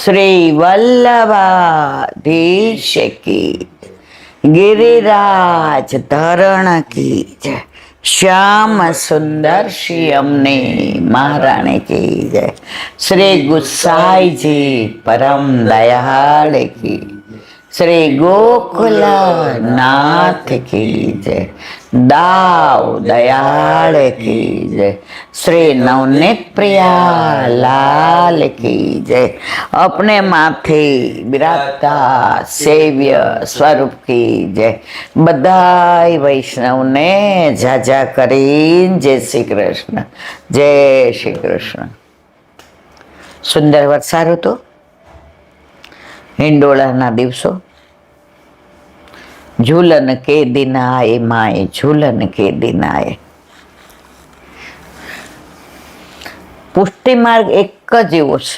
શ્રી વલ્લભાધીશ કી, गिरिराज धरण की जय, श्याम सुंदर श्री अमने महाराणी की जय, श्री गुसाई जी परम दयाल की, श्री गोकुल नाथ की जय, दाव दयाल की जय, श्री नवनीत प्रिया लाल की जय। अपने माथे बिराजता सेव्य स्वरूप की जय। बधाई वैष्णव ने जाजा करीन जय श्री कृष्ण, जय श्री कृष्ण। सुंदर वर्षा ऋतु, हिंडोळाना दिवसों, झूलन के दिन आए माए, झूलन के दिन आए। पुष्टि मार्ग एक ज एवो छे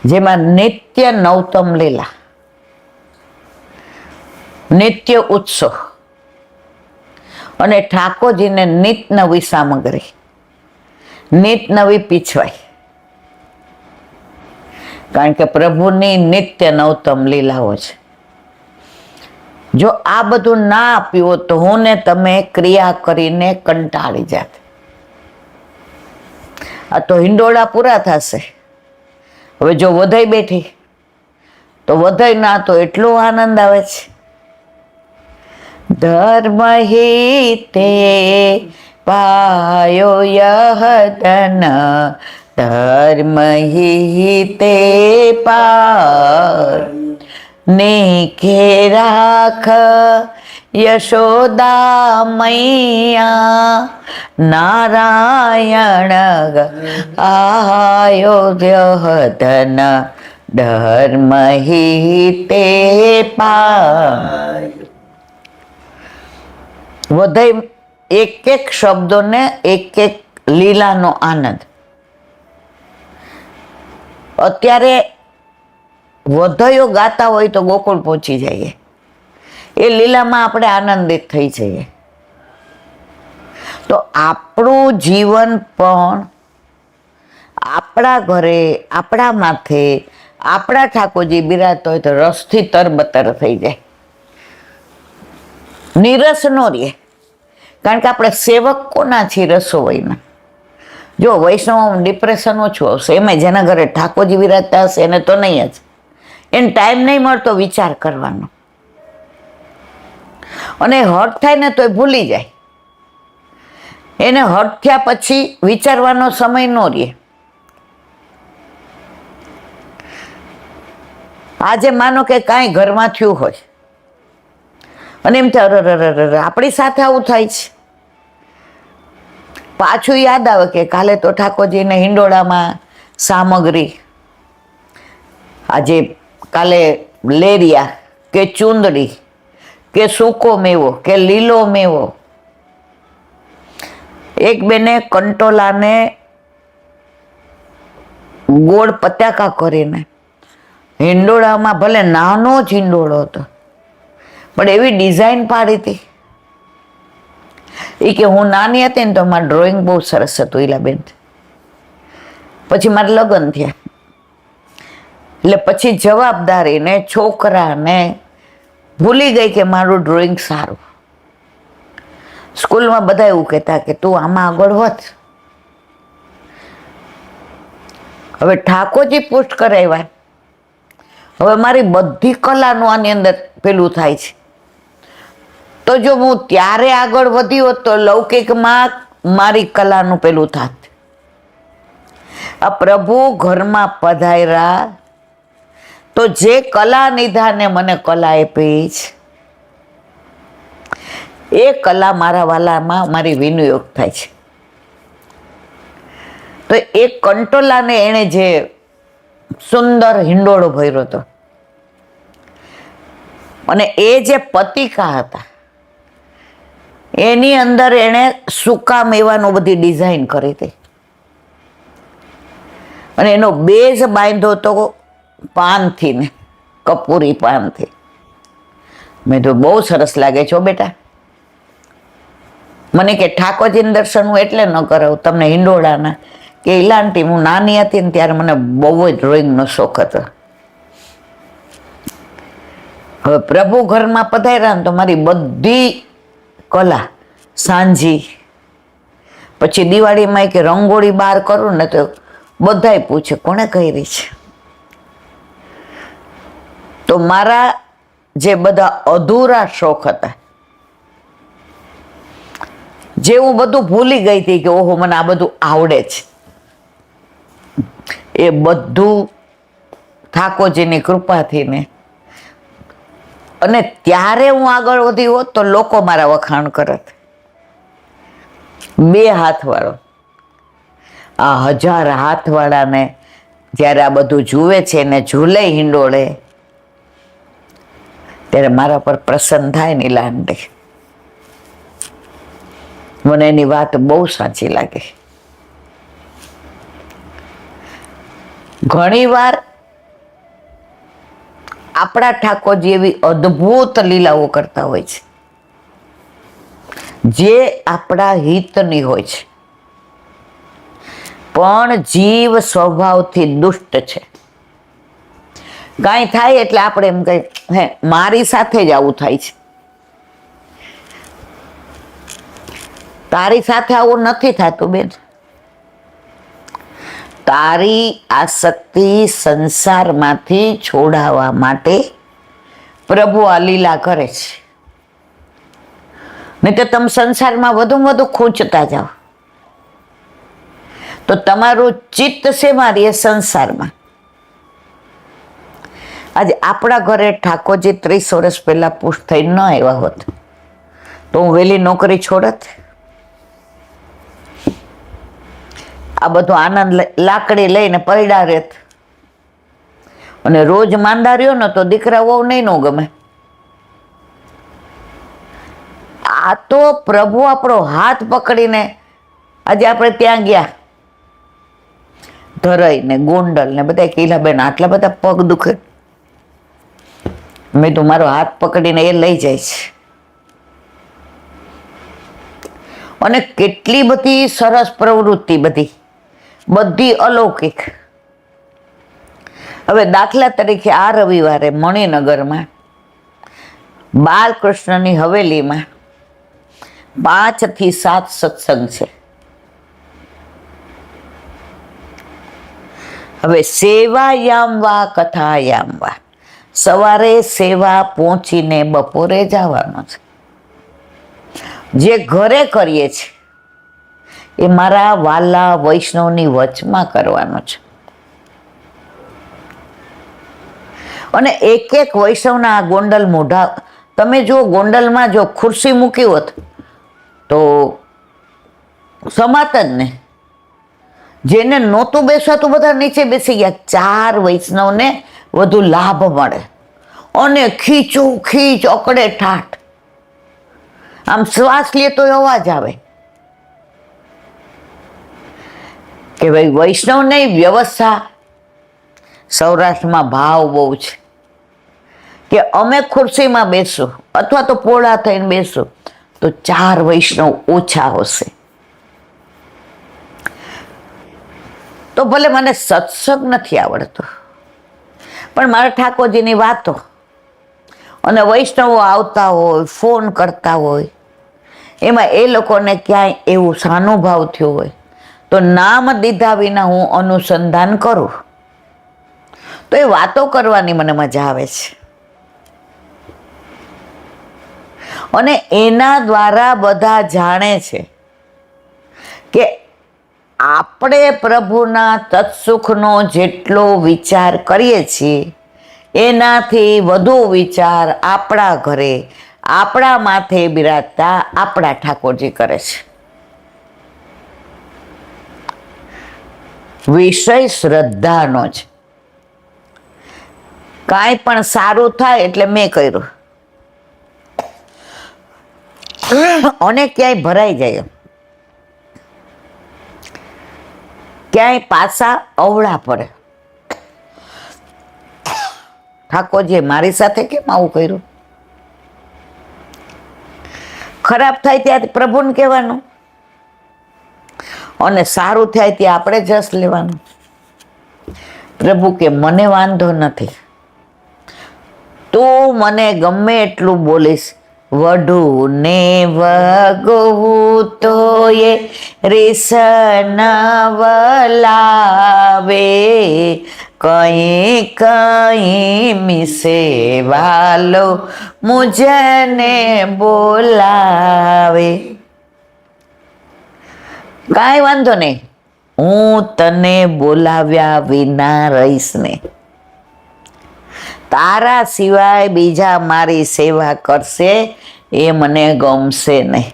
जेमां नित्य नवतम लीला, नित्य उत्सव अने ठाकोरजी ने नित नवी सामग्री, नित नवी पीछवाई, कारण के प्रभुनी नित्य नवतम लीलाओ छे। जो आ बधुं ना आप्युं तो हूँ ने तमे क्रिया करीने कंटाळी जात। आ तो हिंडोळा पूरा थशे, हवे जो वधाई बैठी तो वधाई ना तो एटलो आनंद आवे छे। धर्म हिते पायो यह धन, धर्म हिते पाय नेके राख यशोदा मैया, नारायण आयो यह धन, धर्म हिते पाय। वधाई एक एक शब्दों ने एक एक लीला नो आनंद। अत्यारे वधाईओ गाता होय तो गोकुल पहोंची जाइए, ए लीला में आपणे आनंदित थई जाइए। तो आपणुं जीवन पण आपणा घरे, आपणा माथे, आपणा ठाकोरजी बिराजता होय तो रसथी तरबतर थई जाय, नीरस नो रहे। कारण के आपणे सेवक कोना छीए? रसोईना। जो वैष्णव डिप्रेशन ओछुं आवशे, एमांय जेना घरे ठाकोरजी बिराजता हशे एने तो नहीं ज, એને ટાઈમ નહીં મળતો વિચાર કરવાનો, અને હટ થાય ને તો ભૂલી જાય, એને હટ થયા પછી વિચારવાનો સમય ન રહે। આજે માનો કે કાંઈ ઘરમાં થયું હોય અને એમ થાય અરે આપણી સાથે આવું થાય છે, પાછું યાદ આવે કે કાલે તો ઠાકોરજીને હિંડોળામાં સામગ્રી, આજે काले लेरिया के चूंदड़ी के सूको मेवो के लीलो मेवो। एक बेने कंटोला ने गोड़ पत्याका करीने हिंडोळा में, भले नानो ज हिंडोळो हतो पण एवी डिजाइन पाड़ी थी ई के हूँ नानी हती ने तो मारुं ड्रॉइंग बहुत सरस हतुं ईलाबेन। पछी मारा लग्न थया એટલે પછી જવાબદારી ને છોકરા ને ભૂલી ગઈ કે મારું ડ્રોઈંગ સારું। સ્કૂલમાં બધા એવું કહેતા કે તું આમાં આગળ વધ। હવે ઠાકોરજી પુષ્ટ કરાવ્યા, હવે મારી બધી કલાનું આની અંદર પેલું થાય છે। તો જો હું ત્યારે આગળ વધી હોત તો લૌકિકમાં મારી કલાનું પેલું થાત। આ પ્રભુ ઘરમાં પધાર્યા तो जे कला निधाने मने कला आपी ए कला मारा वाला में मारी विनियोग थाय छे। तो एक कंटोला ने एने जे सुंदर हिंडोळो भर्यो तो अने ए जे पतिका हता एनी अंदर एने सूका मेवानो बधी डिजाइन करी थी अने एनो बेज बांध्यो तो पान थी ने, कपूरी पान थी। मैं तो बहुत सरस लागे छो बेटा। मने के ठाकोरजी दर्शन हूँ एटले न करावुं तमने हिंडोळाना કે ઈલાંટી, હું નાની હતી ને ત્યારે મને બહુ જ ડ્રોઈંગનો શોખ હતો. હવે પ્રભુ ઘરમાં પધાર્યા ને તો મારી બધી કલા, સાંજી, પછી દિવાળીમાં કે રંગોળી બહાર કરું ને તો બધાય પૂછે કોણે કરી છે. તો મારા જે બધા અધૂરા શોખ હતા, જે હું બધું ભૂલી ગઈ હતી કે ઓહો મને આ બધું આવડે છે, એ બધું ઠાકોરજીની કૃપાથી ને, અને ત્યારે હું આગળ વધી હોત તો લોકો મારા વખાણ કરત. 2 હાથવાળો, આ 1000 હાથવાળાને જ્યારે આ બધું જુએ છે ને ઝૂલે હિંડોળે, ત્યારે મારા પર પ્રસન્ન થાય ને લાંડે. મને એની વાત બહુ સાચી લાગે. ઘણીવાર આપણા ઠાકોરજી એવી અદ્ભુત લીલાઓ કરતા હોય છે જે આપણા હિતની હોય છે, પણ જીવ સ્વભાવથી દુષ્ટ છે. કાંઈ થાય એટલે આપણે એમ કહીએ હે મારી સાથે જ આવું થાય છે, તારી સાથે આવું નથી થતું બેન. તારી આસક્તિ સંસારમાંથી છોડાવવા માટે પ્રભુ આ લીલા કરે છે. નહીં તો તમે સંસારમાં વધુ ખૂંચતા જાઓ તો તમારું ચિત્ત શેમાં રહે? સંસારમાં. આજે આપણા ઘરે ઠાકોરજી 30 વર્ષ પહેલા પુષ્ટ થઈ ન આવ્યા હોત તો હું વહેલી નોકરી છોડત. આ બધું આનંદ લાકડી લઈને પૈડા રહેત, અને રોજ માંદા રહ્યો ને તો દીકરા વહુ નહીં નો ગમે. આ તો પ્રભુ આપણો હાથ પકડીને આજે આપણે ત્યાં ગયા, ધરાઈ ને ગોંડલ ને બધા કીલા બેન આટલા બધા પગ દુખે. મેં તો મારો હાથ પકડીને એ લઈ જાય છે. અને કેટલી બધી સરસ પ્રવૃત્તિ, બધી અલૌકિક. હવે દાખલા તરીકે આ રવિવારે મણિનગરમાં બાલકૃષ્ણની હવેલીમાં 5 થી 7 સત્સંગ છે. હવે સેવાયામ વા કથાયામ વા, સવારે સેવા પહોંચીને બપોરે જવાનું છે. જે ઘરે કરીએ છીએ એ મારા વાલા વૈષ્ણવની વચમાં કરવાનો છે. અને એક વૈષ્ણવના ગોંડલ મોઢા તમે જો ગોંડલમાં જો ખુરશી મૂકી હોત તો સમાત જ ને. જેને નહોતું બેસાતું બધા નીચે બેસી ગયા. 4 વૈષ્ણવને વધુ લાભ મળે અને ખીચું ખીચ અકડે ઠાઠ, આમ શ્વાસ લે તો અવાજ આવે કે ભાઈ વૈષ્ણવને વ્યવસ્થા. સૌરાષ્ટ્રમાં ભાવ બહુ છે કે અમે ખુરશીમાં બેસું અથવા તો પોળા થઈને બેસું તો 4 વૈષ્ણવ ઓછા હશે. તો ભલે મને સત્સંગ નથી આવડતો, પણ મારા ઠાકોરજીની વાતો અને વૈષ્ણવો આવતા હોય, ફોન કરતા હોય, એમાં એ લોકોને ક્યાંય એવું સાનુભાવ થયો હોય તો નામ દીધા વિના હું અનુસંધાન કરું તો એ વાતો કરવાની મને મજા આવે છે. અને એના દ્વારા બધા જાણે છે કે આપણે પ્રભુના તત્સુખનો જેટલો વિચાર કરીએ છીએ એનાથી વધુ વિચાર આપણા ઘરે, આપણા માથે બિરાજતા આપણા ઠાકોરજી કરે છે. વિષય શ્રદ્ધાનો છે. કાંઈ પણ સારું થાય એટલે મેં કર્યું, અને ક્યાંય ભરાઈ જાય, ક્યાંય પાછા અવળા પડે. ઠાકોરજીએ મારી સાથે કેમ આવું કર્યું? ખરાબ થાય ત્યારે પ્રભુને કહેવાનું, અને સારું થાય ત્યાં આપણે જસ લેવાનું. પ્રભુ કે મને વાંધો નથી, તું મને ગમે એટલું બોલીશ, વઢુને વગવું તો એ રીસ ન વલાવે, કઈ કઈ મિસે વાલો મુજને બોલાવે. કાંઈ વાંધો નહીં, હું તને બોલાવ્યા વિના રહીશ ને. તારા સિવાય બીજા મારી સેવા કરશે એ મને ગમશે નહીં.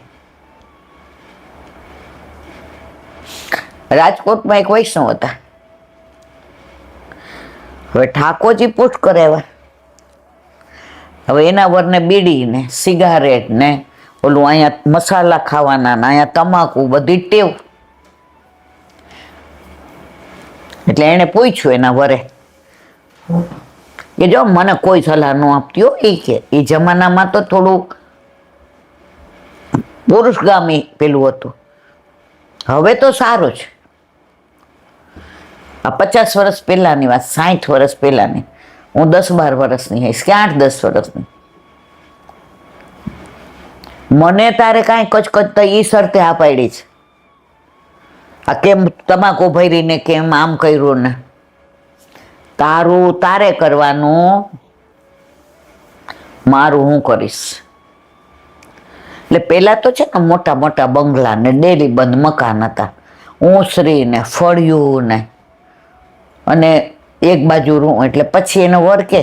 રાજકોટમાં એક વૈષ્ણવ હતા. હવે ઠાકોરજી પૂછ કરાવ્યા. હવે એના વરને બીડી ને સિગારેટ ને ઓલું અહીંયા મસાલા ખાવાના ને અહીંયા તમાકુ બધી ટેવ. એટલે એને પૂછ્યું એના વરે કે જો મને કોઈ સલાહ ન આપતી હો. એ કે એ જમાનામાં તો થોડું પુરુષગામી પેલું હતું, હવે તો સારું છે. આ 50 વર્ષ પહેલાની વાત, 60 વર્ષ પહેલાની. હું 10-12 વર્ષની હઈશ કે 8-10 વર્ષની. મને તારે કાંઈ કચકચ તો એ શરતે આ પાડી છે. આ કેમ તમાકુ ભરીને કેમ આમ કર્યું ને, તારું તારે કરવાનું, મારું હું કરીશ. એટલે પેલા તો છે ને મોટા મોટા બંગલા ને ડેલી બંધ મકાન હતા, ઊંસરી ને ફળિયું ને, અને એક બાજુ રૂમ. એટલે પછી એનો વર કે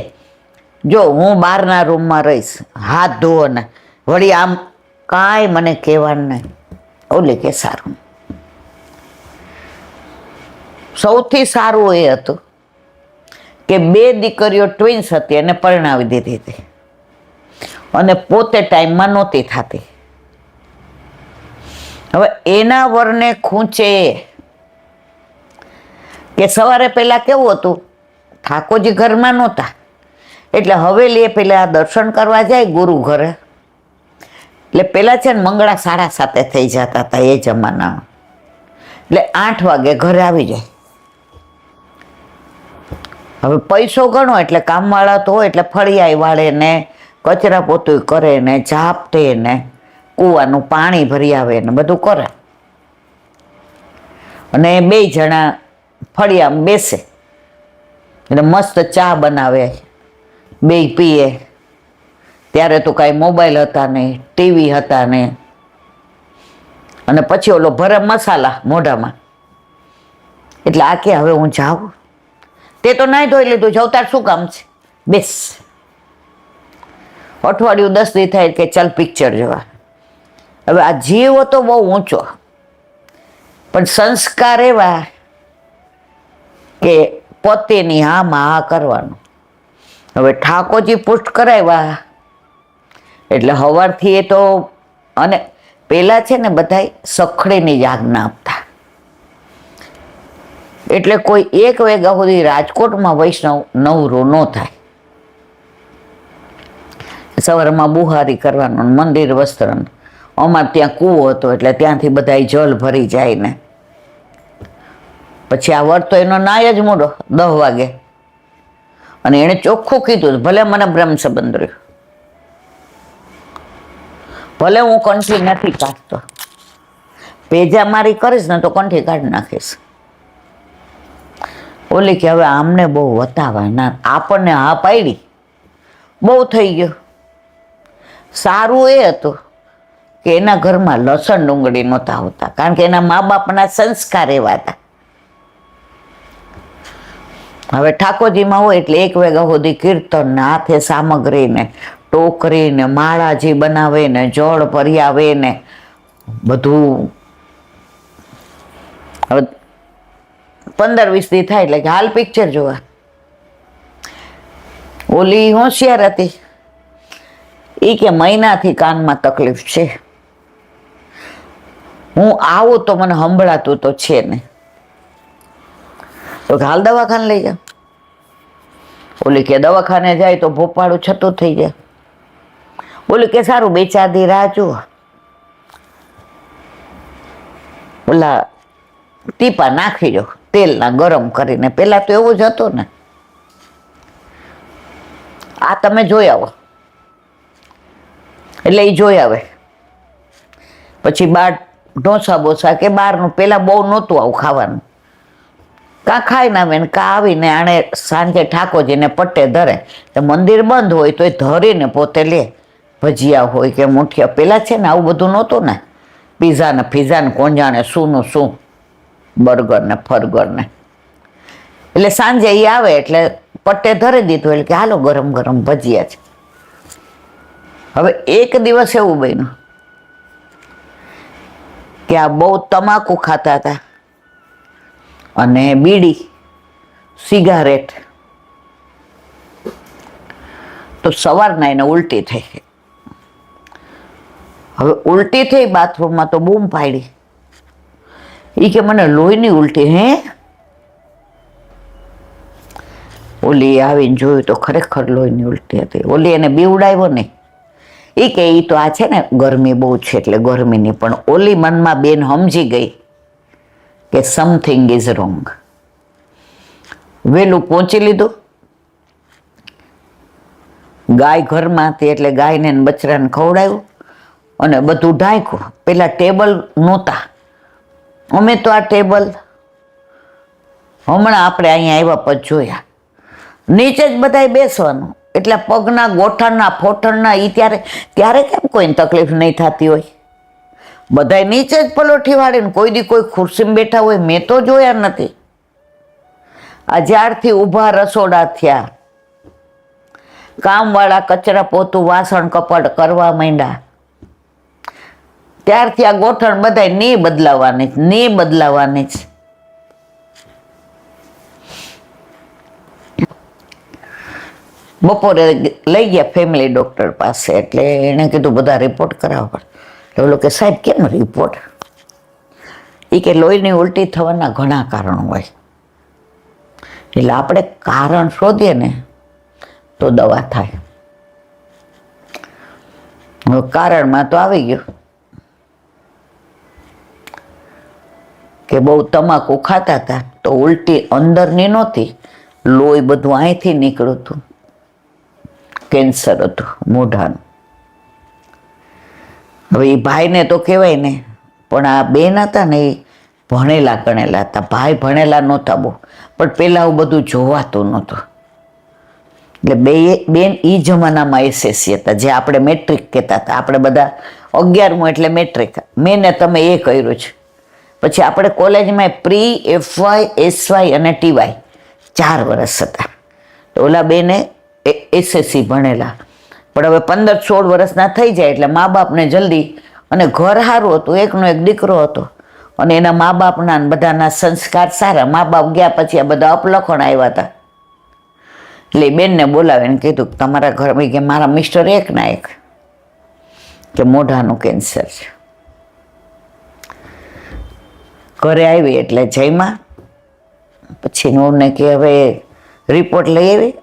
જો હું બહારના રૂમમાં રહીશ, હાથ ધોવો ને વળી આમ કાંઈ મને કહેવાનું નહીં. ઓલે કે સારું. સૌથી સારું એ હતું કે 2 દીકરીઓ ટ્વિન્સ હતી અને પરણાવી દીધી હતી, અને પોતે ટાઈમમાં નહોતી થતી. હવે એના વરને ખૂંચે કે સવારે પહેલા કેવું હતું, ઠાકોરજી ઘરમાં નહોતા એટલે હવેલી પેલા દર્શન કરવા જાય ગુરુ ઘરે. એટલે પેલા છે ને મંગળા 7:30 થઈ જતા હતા એ જમાનામાં. એટલે 8 વાગે ઘરે આવી જાય. હવે પૈસો ગણો એટલે કામવાળા તો હોય એટલે ફળિયાઈ વાળે ને કચરા પોતું કરે ને ઝાપટે ને કૂવાનું પાણી ભરી આવે ને બધું કરે. અને 2 જણા ફળિયામાં બેસે એટલે મસ્ત ચા બનાવે, 2 પીએ. ત્યારે તો કાંઈ મોબાઈલ હતા નહીં, ટીવી હતા નહીં. અને પછી ઓલો ભરે મસાલા મોઢામાં. એટલે આ કે હવે હું જાઉં, તે તો નાઈ ધોઈ લીધું, જાઉં તાર શું કામ છે, બેસ. અઠવાડિયું 10 દી થાય કે ચાલ પિક્ચર જોવા. હવે આ જીવ તો બહુ ઊંચો, પણ સંસ્કાર એવા કે પતિની હામાં હા કરવાનું. હવે ઠાકોરજી પુષ્ટ કરાવ્યા એટલે હવારથી એ તો. અને પેલા છે ને બધાય સખડીની જ આજ્ઞા આપતા. એટલે કોઈ 1 વાગ્યા સુધી રાજકોટમાં વૈષ્ણવ નવરો ન થાય. સવારમાં બુહારી કરવાનું, મંદિર વસ્ત્ર. અમારે ત્યાં કૂવો હતો એટલે ત્યાંથી બધા જલ ભરી જાય ને પછી આ વર તો એનો નાય જ મોડો 10 વાગે. અને એણે ચોખ્ખું કીધું, ભલે મને બ્રહ્મ સંબંધ રહ્યો, ભલે હું કંઠી નથી કાઢતો, પેજા મારી કરીશ ને તો કંઠી કાઢી નાખીશ. ઓલી કે હવે આમને બહુ વતાવા ના, આપણને હા પાડી, બહુ થઈ ગયો. સારું એ હતું કે એના ઘરમાં લસણ ડુંગળી નહોતા હોતા, કારણ કે એના મા બાપના સંસ્કાર એવા હતા. હવે ઠાકોરજીમાં હોય એટલે 1 વાગ્યા સુધી કીર્તન ને હાથે સામગ્રી ને ટોકરી ને માળાજી બનાવે ને જળ ભરી આવે ને બધું. હવે 15-20 દી થાય એટલે કે હાલ પિક્ચર જોવા. ઓલી હોશિયાર હતી, એ કે મહિનાથી કાનમાં તકલીફ છે, હું આવું તો મને સંભળાતું તો છે ને, તો હાલ દવાખાને લઈ જા. ઓલી કે દવાખાને જાય તો ભોપાળું છતું થઈ જાય. ઓલી કે સારું 2-4 દી રાહ જુઓ. ઓલા ટીપા નાખી દો તેલના ગરમ કરીને. પેલા તો એવું જ હતું ને. આ તમે જોઈ આવો, એટલે એ જોઈ આવે. પછી બાર ઢોસા બોસા કે બહારનું પેલા બહુ નહોતું આવું ખાવાનું. કાં ખાઈ ના આવે ને કાં આવીને આણે સાંજે ઠાકોરજીને પટ્ટે ધરે. મંદિર બંધ હોય તો એ ધરીને પોતે લે. ભજીયા હોય કે મુઠિયા, પેલા છે ને આવું બધું નહોતું ને. પીઝા ને ફીઝા ને કોણ જાણે શું શું, બર્ગર ને ફર્ગર ને. એટલે સાંજે એ આવે એટલે પટ્ટે ધરી દીધું, એટલે કે હાલો ગરમ ગરમ ભજીયા છે. હવે એક દિવસ એવું બન્યું કે આ બહુ તમાકુ ખાતા હતા અને બીડી સિગારેટ, તો સવારના એને ઉલટી થઈ. હવે ઉલટી થઈ બાથરૂમમાં તો બૂમ પાડી. એ કે મને લોહીની ઉલટી. હે? ઓલી આવીને જોયું તો ખરેખર લોહીની ઉલટી હતી. ઓલી એને બીવડાવ્યો નહીં. એ કે એ તો આ છે ને ગરમી બહુ છે એટલે ગરમીની, પણ ઓલી મનમાં બેન સમજી ગઈ કે સમથિંગ ઇઝ રોંગ. વહેલું પહોંચી લીધું. ગાય ઘરમાં હતી એટલે ગાયને બચરાને ખવડાવ્યું અને બધું ઢાંક્યું. પેલા ટેબલ નહોતા. અમે તો આ ટેબલ હમણાં આપણે અહીંયા આવ્યા પછી જોયા. નીચે જ બધાય બેસવાનું, એટલે પગના ગોઠણના ફોઠણના ત્યારે કેમ કોઈને તકલીફ નહીં થતી હોય. બધાય નીચે જ પલોઠી વાળીને કોઈ દી કોઈ ખુરશીમાં બેઠા હોય મેં તો જોયા નથી. આ જ્યારથી ઊભા રસોડા થયા, કામવાળા કચરા પોતું વાસણ કપડ કરવા માંડ્યા, ત્યારથી આ ગોઠણ બધાય ની બદલાવાની જ. બપોરે લઈ ગયા ફેમિલી ડોક્ટર પાસે, એટલે એણે કીધું બધા રિપોર્ટ કરાવવા પડે. ઓલો કે સાહેબ કેમ રિપોર્ટ? એ કે લોહીની ઉલટી થવાના ઘણા કારણો હોય, એટલે આપણે કારણ શોધીએ ને તો દવા થાય. હવે કારણમાં તો આવી ગયું કે બહુ તમાકુ ખાતા હતા તો ઉલટી અંદરની નહોતી, લોહી બધું અહીંથી નીકળ્યું હતું. કેન્સર હતું મોઢાનું. હવે એ ભાઈને તો કહેવાય ને, પણ આ બેન હતા ને એ ભણેલા ગણેલા હતા. ભાઈ ભણેલા નહોતા બહુ, પણ પેલા આવું બધું જોવાતું નહોતું. એટલે બેન એ જમાનામાં એસએસસી હતા, જે આપણે મેટ્રિક કહેતા હતા. આપણે બધા 11મું એટલે મેટ્રિક. મેં ને તમે એ કર્યું છે. પછી આપણે કોલેજમાં પ્રી, એફવાય, એસવાય અને ટીવાય 4 વર્ષ હતા. તો ઓલા બેને એસએસસી ભણેલા, પણ હવે 15-16 વર્ષના થઈ જાય એટલે મા બાપને જલ્દી, અને ઘર સારું હતું, એકનો એક દીકરો હતો અને એના મા બાપના બધાના સંસ્કાર સારા. મા બાપ ગયા પછી આ બધા અપલખણ આવ્યા હતા. એટલે બેનને બોલાવીને કીધું કે તમારા ઘરમાં, કે મારા મિસ્ટર એક ના એક કે મોઢાનું કેન્સર છે. ઘરે આવી એટલે જઈમાં પછી નોને કે હવે રિપોર્ટ લઈ આવી.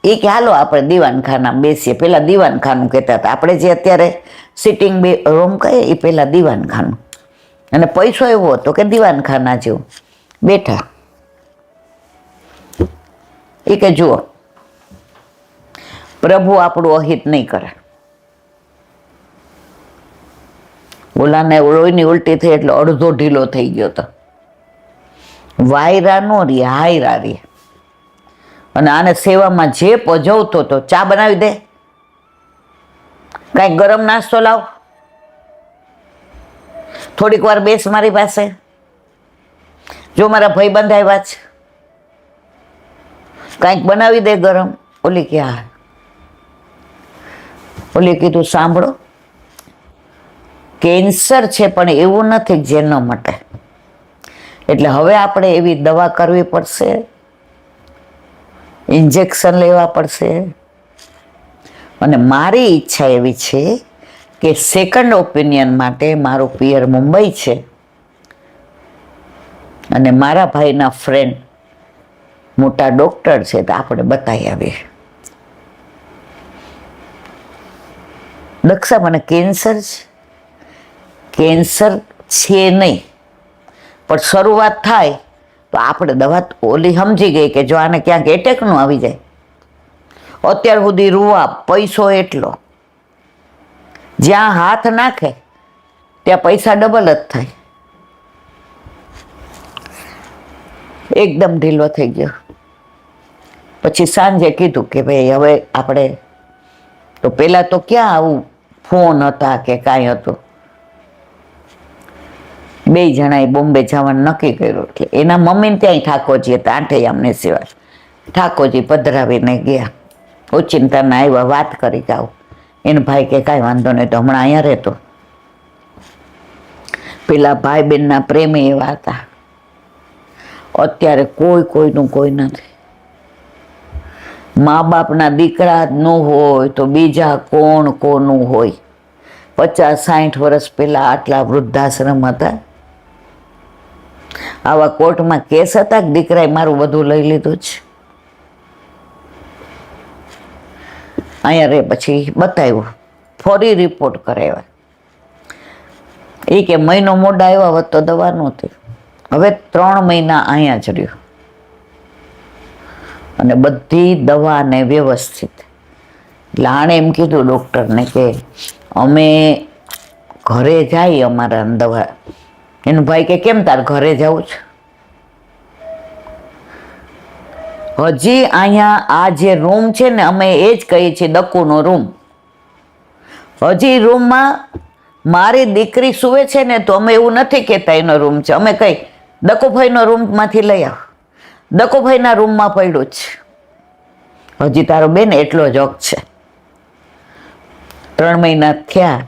એ કે હાલો આપણે દીવાનખાના બેસીએ. પેલા દીવાનખાનું કહેતા હતા, આપણે જે અત્યારે સિટિંગ રૂમ કહીએ એ પેલા દીવાનખાનું. અને પૈસો એવો હતો કે દીવાનખાના જેવું. બેઠા. એ કે જુઓ, પ્રભુ આપણું અહિત નહીં કરે. ઓલાને લોહીની ઉલટી થઈ એટલે અડધો ઢીલો થઈ ગયો હતો. વાયરા નો રે, હાયરા રે. અને આને સેવામાં જે પજવતો હતો, ચા બનાવી દે, કાંઈક ગરમ નાસ્તો લાવ, થોડીક વાર બેસ મારી પાસે, જો મારા ભાઈબંધ આવ્યા છે, કાંઈક બનાવી દે ગરમ. ઓલી કે હા. ઓલી કીધું સાંભળો, કેન્સર છે પણ એવું નથી જે ન મટે. એટલે હવે આપણે એવી દવા કરવી પડશે, ઇન્જેક્શન લેવા પડશે. અને મારી ઈચ્છા એવી છે કે સેકન્ડ ઓપિનિયન માટે મારું પિયર મુંબઈ છે અને મારા ભાઈના ફ્રેન્ડ મોટા ડૉક્ટર છે, તો આપણે બતાવી આવીએ. દક્ષા મને કેન્સર છે નહીં, પણ શરૂઆત થાય તો આપણે દવા ઓલી સમજી ગઈ કે જો આને ક્યાંક એટેકનું આવી જાય. અત્યાર સુધી રૂવા પૈસો એટલો, જ્યાં હાથ નાખે ત્યાં પૈસા ડબલ જ થાય. એકદમ ઢીલો થઈ ગયો. પછી સાંજે કીધું કે ભાઈ હવે આપણે તો પેલા તો ક્યાં આવું ફોન હતા કે કાંઈ હતું. બે જણાએ બોમ્બે જવાનું નક્કી કર્યું એટલે એના મમ્મીને ત્યાંય ઠાકોરજી હતા, આઠૈયામને સિવાય. ઠાકોરજી પધરાવીને ગયા. ઓચિંતાના આવ્યા, વાત કરી કે આવું. એને ભાઈ કે કાંઈ વાંધો નહીં, તો હમણાં અહીંયા રહેતો. પેલા ભાઈ બહેનના પ્રેમે એવા હતા. અત્યારે કોઈનું કોઈ નથી. મા બાપના દીકરા જ ન હોય તો બીજા કોનું હોય. 50-60 વર્ષ પહેલા આટલા વૃદ્ધાશ્રમ હતા. આવા કોર્ટમાં કેસ હતા કે દીકરાએ મારું બધું લઈ લીધું છે. અહીંયા રે પછી બતાવ્યું, ફરી રિપોર્ટ કરાવ્યા. એ કે મહિનો મોડા આવ્યા હોત તો દવા નહોતી. હવે 3 મહિના અહીંયા જ રહ્યો અને બધી દવાને વ્યવસ્થિત. એટલે આણે એમ કીધું ડૉક્ટરને કે અમે ઘરે જાય અમારા દવા. એનું ભાઈ કે કેમ તાર ઘરે જવું છે? હજી અહીંયા આ જે રૂમ છે ને અમે એ જ કહીએ છીએ દકુનો રૂમ. હજી રૂમમાં મારી દીકરી સૂવે છે ને તો અમે એવું નથી કહેતા એનો રૂમ છે. અમે કઈ દકુભાઈનો રૂમમાંથી લઈ આવ, દકુભાઈના રૂમમાં પડ્યું છે. હજી તારો બેન એટલો જ હક છે. 3 મહિના થયા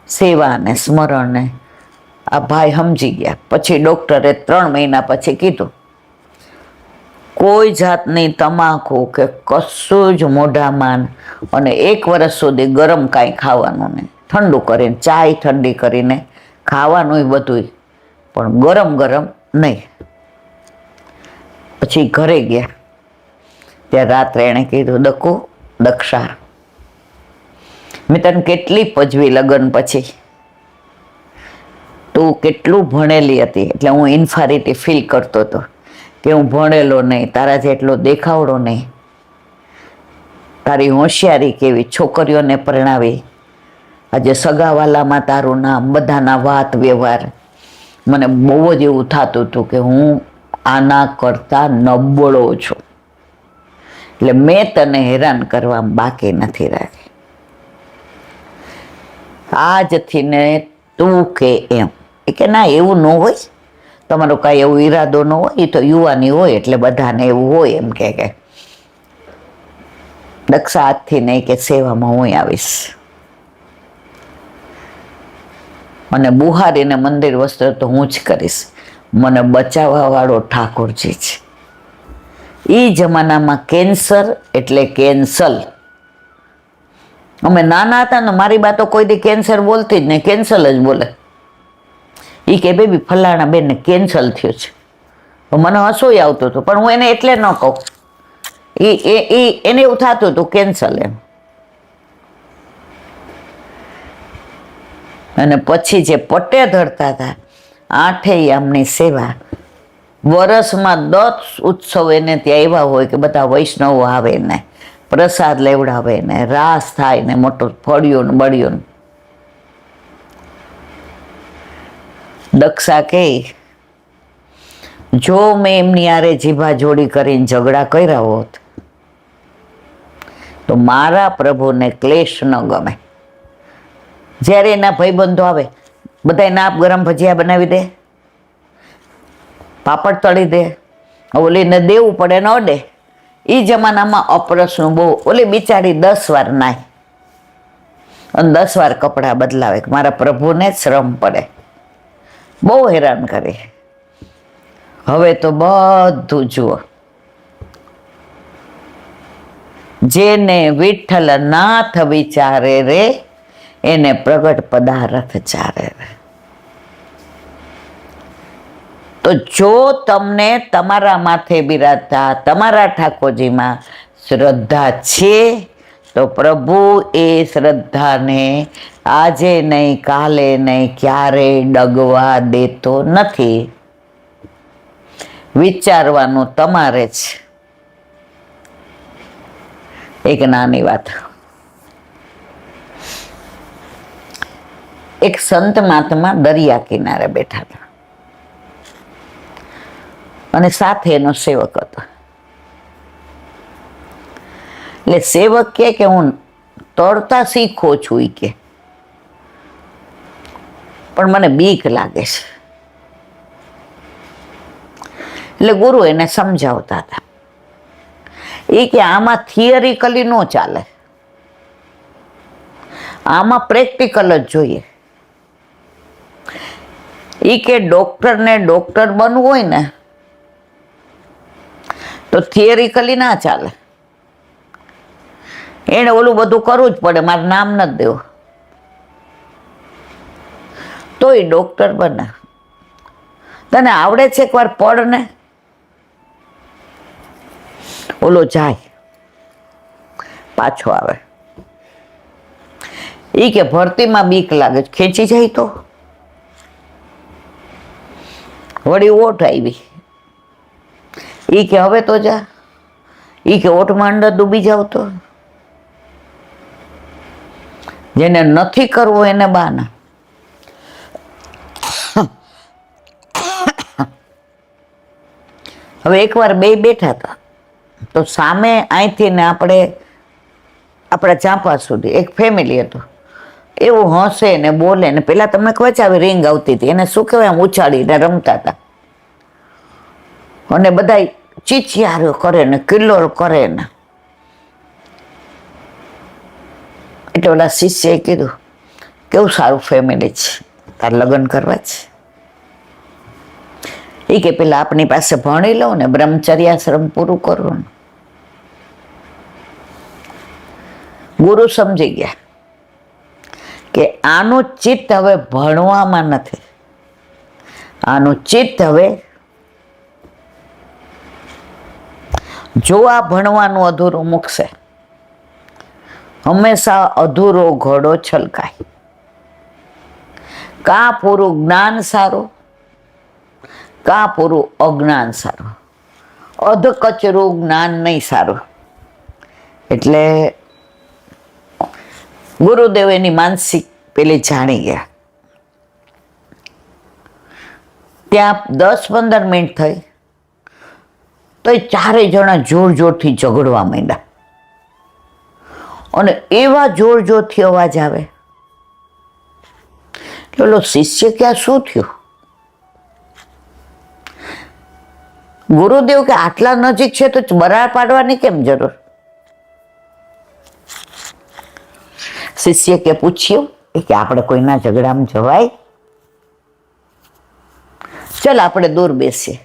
સેવા ને સ્મરણ ને આ ભાઈ સમજી ગયા. પછી ડૉક્ટરે 3 મહિના પછી કીધું કોઈ જાતની તમાકુ કે કશું જ મોઢામાં, અને 1 વર્ષ સુધી ગરમ કાંઈ ખાવાનું નહીં. ઠંડુ કરીને ચાય ઠંડી કરીને ખાવાનું બધું, પણ ગરમ નહીં. પછી ઘરે ગયા ત્યાં રાત્રે એણે કીધું દક્ષા મેં તને કેટલી પજવી લગ્ન પછી, તું કેટલું ભણેલી હતી. એટલે હું ઇન્ફારિટી ફીલ કરતો હતો કે હું ભણેલો નહીં, તારા જેટલો દેખાવડો નહીં. તારી હોશિયારી કેવી, છોકરીઓને પરણાવી, આજે સગાવાલામાં તારું નામ, બધાના વાત વ્યવહાર. મને બહુ જ એવું થતું હતું કે હું આના કરતા નબળો છું. એટલે મેં તને હેરાન કરવા બાકી નથી રાખી. આજથી ને તું કે એમ. એ કે ના એવું ન હોય, તમારો કાંઈ એવો ઈરાદો ન હોય, એ તો યુવાની હોય એટલે બધાને એવું હોય. એમ કે દક્ષા આજથી નહીં કે સેવામાં હું આવીશ અને બુહારીને મંદિર વસ્ત્ર તો હું જ કરીશ. મને બચાવવા વાળો ઠાકોરજી છે. એ જમાનામાં કેન્સર એટલે કેન્સલ. અમે નાના હતા ને મારી બા તો કોઈ દી કેન્સર બોલતી જ નહીં, કેન્સલ જ બોલે. એ કે બેબી ફલાણા બેનને કેન્સલ થયું છે. મને હસોય આવતું હતું, પણ હું એને એટલે ન કહું. એને એવું થતું હતું કેન્સલ એમ. અને પછી જે પટ્ટે ધરતા હતા, આઠૈયામની સેવા, વર્ષમાં 10 ઉત્સવ એને ત્યાં એવા હોય કે બધા વૈષ્ણવો આવે ને પ્રસાદ લેવડાવે ને રાસ થાય ને મોટું ફળિયું ને બળિયું. દક્ષા કે જો મેં એમની આરે જીભા જોડી કરીને ઝઘડા કર્યા હોત તો મારા પ્રભુને ક્લેશ ન ગમે. જ્યારે એના ભાઈબંધો આવે, બધા નાપ ગરમ ભજીયા બનાવી દે, પાપડ તળી દે, ઓલીને દેવું પડે ને અડે. એ જમાનામાં અપરસનું બહુ. ઓલી બિચારી 10 વાર નાય અને 10 વાર કપડાં બદલાવે. મારા પ્રભુને શ્રમ પડે. બહુ હેરાન કરે. હવે તો બધું જુઓ. જેને વિઠ્ઠલ નાથ વિચારે રે એને પ્રગટ પદાર્થ ચારે રે. તો જો તમને તમારા માથે બિરાજતા તમારા ઠાકોરજીમાં શ્રદ્ધા છે તો પ્રભુ એ શ્રદ્ધાને આજે નહીં, કાલે નહીં, ક્યારેય ડગવા દેતો નથી. વિચારવાનું તમારે જ. એક નાની વાત. એક સંત મહાત્મા દરિયા કિનારે બેઠા હતા અને સાથે એનો સેવક હતો. એટલે સેવક કે હું તરતા શીખો છું ઈ કે, પણ મને બીક લાગે છે. એટલે ગુરુ એને સમજાવતા હતા. એ કે આમાં થિયરિકલી ન ચાલે, આમાં પ્રેક્ટિકલ જ જોઈએ. એ કે ડોક્ટર બનવું હોય ને તો થિયરિકલી ના ચાલે, એને ઓલું બધું કરવું જ પડે. મારું નામ નથી દેવું તો એ ડોક્ટર બને. તને આવડે છે એકવાર પડ ને, ઓલો જાય પાછો આવે. એ કે ભરતીમાં બીક લાગે, ખેંચી જાય તો વળી ઓટ આવી. એ કે હવે તો જા. એ કે ઓટમાં અંદર ડૂબી જાવ તો. જેને નથી કરવો એને બાના. હવે એકવાર બે બેઠા હતા તો સામે અહીંથી ને આપણા ચાંપા સુધી એક ફેમિલી હતું. એવું હસે ને બોલે ને, પેલા તમને ખબર છે આવી રીંગ આવતી હતી, એને શું કહેવાય, આમ ઉછાળીને રમતા હતા. અને બધા ચીચિયારો કરે ને કિલ્લોળ કરે ને. એટલે ઓલા શિષ્યએ કીધું, કેવું સારું ફેમિલી છે, તાર લગ્ન કરવા છે. એ કે પેલા આપણી પાસે ભણી લઉં ને, બ્રહ્મચર્યાશ્રમ પૂરું કરું ને. ગુરુ સમજી ગયા કે આનું ચિત્ત હવે ભણવામાં નથી, આનું ચિત્ત હવે જો આ ભણવાનું અધૂરું મૂકશે, હંમેશા અધૂરો ઘોડો છલકાય. કાં પૂરું જ્ઞાન સારું, કાં પૂરું અજ્ઞાન સારું, અધકચરું જ્ઞાન નહીં સારું. એટલે ગુરુદેવ એની માનસિક પેલી જાણી ગયા. ત્યાં 10-15 મિનિટ થઈ તો એ ચારેય જણા જોર જોરથી ઝઘડવા માંડ્યા. અને એવા જોર જોરથી અવાજ આવે. એટલે શિષ્ય કે આ શું થયું? ગુરુદેવ કે આટલા નજીક છે તો બરાડ પાડવાની કેમ જરૂર? શિષ્ય કે પૂછ્યું કે આપણે કોઈના ઝઘડામાં જવાય? ચલ આપણે દૂર બેસીએ.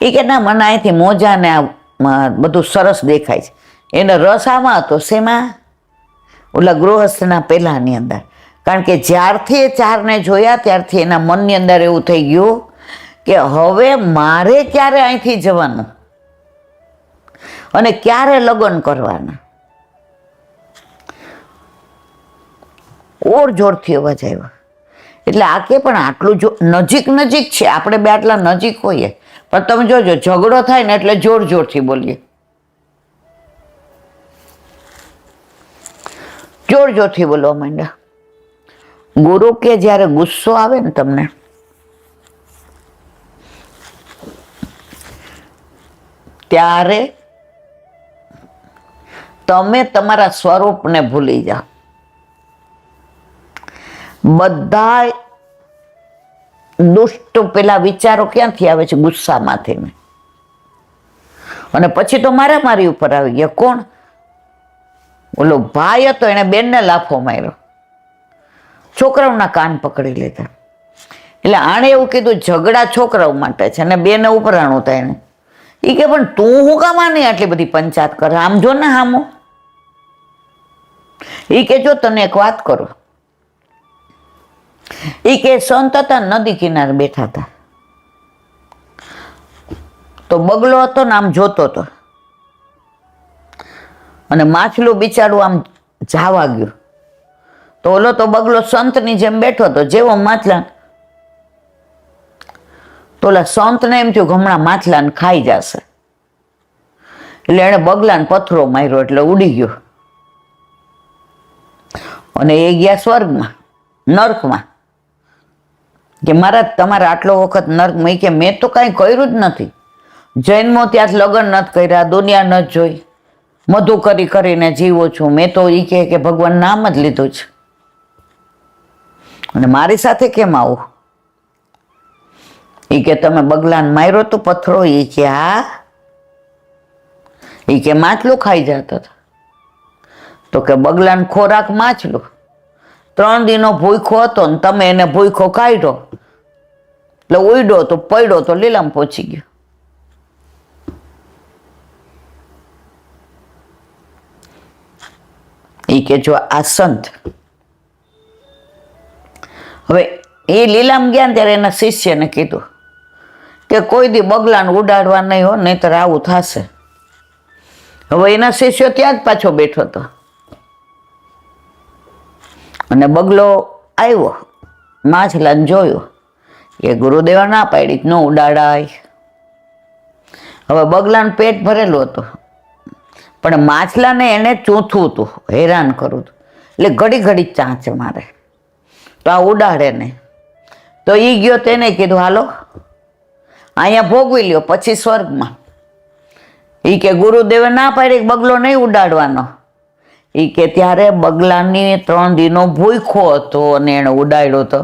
એ કે ના, મને અહીંથી મોજા ને આ બધું સરસ દેખાય છે. એને રસ આમાં હતો, શેમાં? ઓલા ગૃહસ્થના પહેલાની અંદર. કારણ કે જ્યારથી એ ચારને જોયા ત્યારથી એના મનની અંદર એવું થઈ ગયું કે હવે મારે ક્યારે અહીંથી જવાનું અને ક્યારે લગ્ન કરવાના. ઓર જોરથી અવાજ આવ્યો. એટલે આ કે પણ આટલું જો નજીક છે, આપણે બે આટલા નજીક હોઈએ, પણ તમે જોજો ઝઘડો થાય ને એટલે જોર જોરથી બોલીએ, જોર જોરથી બોલવા માંડ્યા. ગુરુ કે જ્યારે ગુસ્સો આવે ને તમને, ત્યારે તમે તમારા સ્વરૂપને ભૂલી જાઓ. બધા દુષ્ટ પેલા વિચારો ક્યાંથી આવે છે? ગુસ્સામાંથી. અને પછી તો મારામારી ઉપર આવી ગયા. કોણ? ઓલો ભાઈ હતો, એને બેનને લાફો માર્યો, છોકરાઓના કાન પકડી લીધા. એટલે આણે એવું કીધું ઝઘડા છોકરાઓ માટે છે અને બેને ઉપરાણું થાય એને. એ કે પણ તું હું કામ આની આટલી બધી પંચાયત કરે? આમ જો ને હામો. એ કે જો તને એક વાત કરું. એ કે સંત હતા, નદી કિનારે બેઠા હતા, તો બગલો હતો ને આમ જોતો હતો. અને માછલું બિચારું આમ જાવા ગયું. તો ઓલો તો બગલો સંતની જેમ બેઠો હતો. જેવો માછલા, તો ઓલા સંતને એમ થયું હમણાં માછલાને ખાઈ જશે, એટલે એને બગલાને પથરો માર્યો એટલે ઉડી ગયો. અને એ ગયા સ્વર્ગમાં, નર્કમાં. કે મહારાજ તમારે આટલો વખત નર્કમાં, કે મેં તો કાંઈ કર્યું જ નથી. જન્મો ત્યાં લગ્ન નથી કર્યા, દુનિયા નથી જોઈ, મધુ કરીને જીવો છું. મેં તો એ કે ભગવાન નામ જ લીધું છે, અને મારી સાથે કેમ આવું? એ કે તમે બગલાને માર્યો તો પથરો? એ કે હા. એ કે માછલું ખાઈ જતો હતો. તો કે બગલાને ખોરાક માછલું. 3 દીનો ભૂખો હતો ને તમે એને ભૂખો કાઢ્યો, એટલે ઉડ્યો તો પડ્યો તો લીલામાં પહોંચી ગયો. એ કે જો આ સંત, હવે એ લીલામ ગયા ને ત્યારે એના શિષ્યને કીધું કે કોઈ દી બગલાને ઉડાડવા નહીં હો, નહીતર આવું થશે. હવે એના શિષ્યો ત્યાં જ પાછો બેઠો હતો, અને બગલો આવ્યો, માછલાને જોયો. એ ગુરુદેવા ના પાડી, ન ઉડાડાય. હવે બગલાનું પેટ ભરેલું હતું, પણ માછલાને એને ચૂંથવું હતું, હેરાન કરવું હતું. એટલે ઘડી ઘડી ચાંચ મારે, તો આ ઉડાડે ને. તો એ ગયો, તેને કીધું હાલો અહીંયા ભોગવી લ્યો, પછી સ્વર્ગમાં. એ કે ગુરુદેવે ના પાડી બગલો નહીં ઉડાડવાનો. એ કે ત્યારે બગલાની 3 દીનો ભૂખો હતો અને એને ઉડાડ્યો હતો.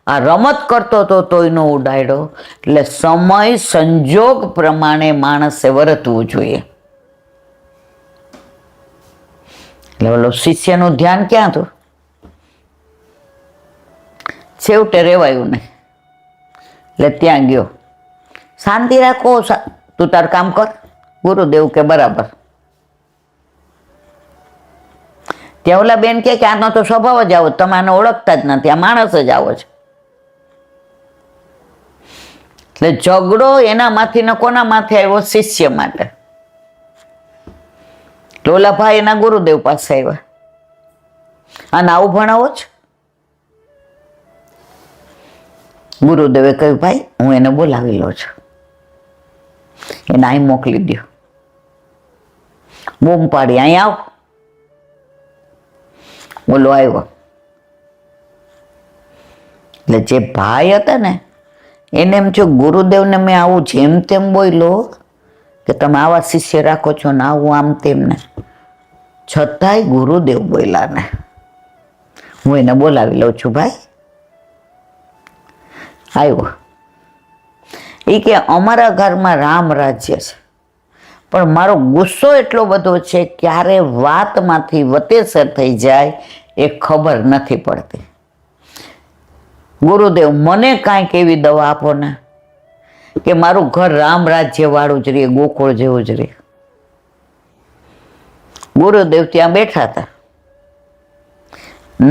આ રમત કરતો હતો તોય નો ઉડાડ્યો. એટલે સમય સંજોગ પ્રમાણે માણસે વર્તવું જોઈએ. એટલે ઓલો શિષ્યનું ધ્યાન ક્યાં હતું? છેવટે રેવાયું નહીં, એટલે ત્યાં ગયો. શાંતિ રાખો, તું તાર કામ કર. ગુરુદેવ કે બરાબર. ત્યાં ઓલા બેન કે આનો તો સ્વભાવ જ આવો, તમે આને ઓળખતા જ નથી, આ માણસ જ આવો છે. એટલે ઝઘડો એનામાંથી ને કોના માથે આવ્યો? શિષ્ય માટે. ઓલા ભાઈ એના ગુરુદેવ પાસે આવ્યા, આને આવું ભણાવો જ. ગુરુદેવે કહ્યું ભાઈ હું એને બોલાવી લઉં છું. એને અહીં મોકલી દો. બૂમ પાડી અહીં આવ. બોલો આવ્યો. એટલે જે ભાઈ હતા ને એને એમ થયું ગુરુદેવને મેં આવું જેમ તેમ બોલ્યો કે તમે આવા શિષ્ય રાખો છો ને આવું આમ તેમ ને, છતાંય ગુરુદેવ બોલ્યા ને હું એને બોલાવી લઉં છું. ભાઈ આવ્યો. એ કે અમારા ઘરમાં રામ રાજ્ય છે, પણ મારો ગુસ્સો એટલો બધો છે ક્યારે વાતમાંથી વતેસર થઈ જાય એ ખબર નથી પડતી. ગુરુદેવ મને કાંઈક એવી દવા આપો ને કે મારું ઘર રામ રાજ્ય વાળું જ રહે, ગોકુળ જેવું જ રહે. ગુરુદેવ ત્યાં બેઠા હતા.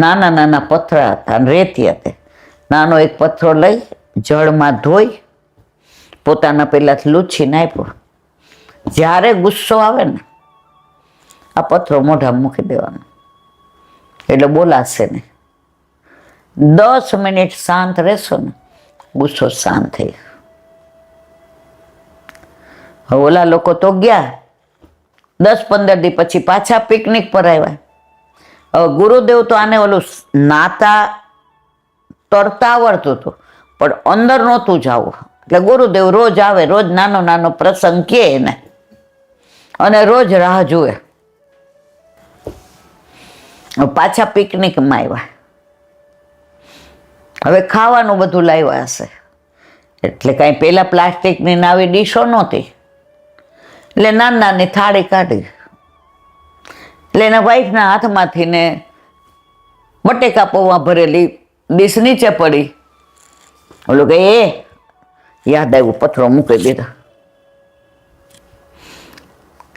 નાના નાના પથરા હતા, રેતી હતી. નાનો એક પથ્થરો લઈ જળમાં ધોઈ પોતાના પેલાથી લૂછીને આપ્યો. જ્યારે ગુસ્સો આવે ને આ પથ્થરો મોઢામાં મૂકી દેવાનો, એટલે બોલાશે ને. 10 મિનિટ શાંત રહેશો ને ગુસ્સો શાંત થઈ. હવે ઓલા લોકો તો ગયા. 10-15 દી પછી પાછા પિકનિક પર આવ્યા. હવે ગુરુદેવ તો આને ઓલું નાતા તરતા આવડતું હતું, પણ અંદર નહોતું જવું. એટલે ગુરુદેવ રોજ આવે, રોજ નાનો નાનો પ્રસંગ કહે એને, અને રોજ રાહ જુએ. પાછા પિકનિકમાં આવ્યા. હવે ખાવાનું બધું લાવ્યા હશે, એટલે કાંઈ પેલા પ્લાસ્ટિકની નાવી ડીશો નહોતી, એટલે નાની નાની થાળી કાઢી. એટલે એના વાઈફના હાથમાંથી ને બટેકા પૌવા ભરેલી ડીશ નીચે પડી. ઓલું કે એ યાદ આવ્યું, પથરો મૂકી દીધો.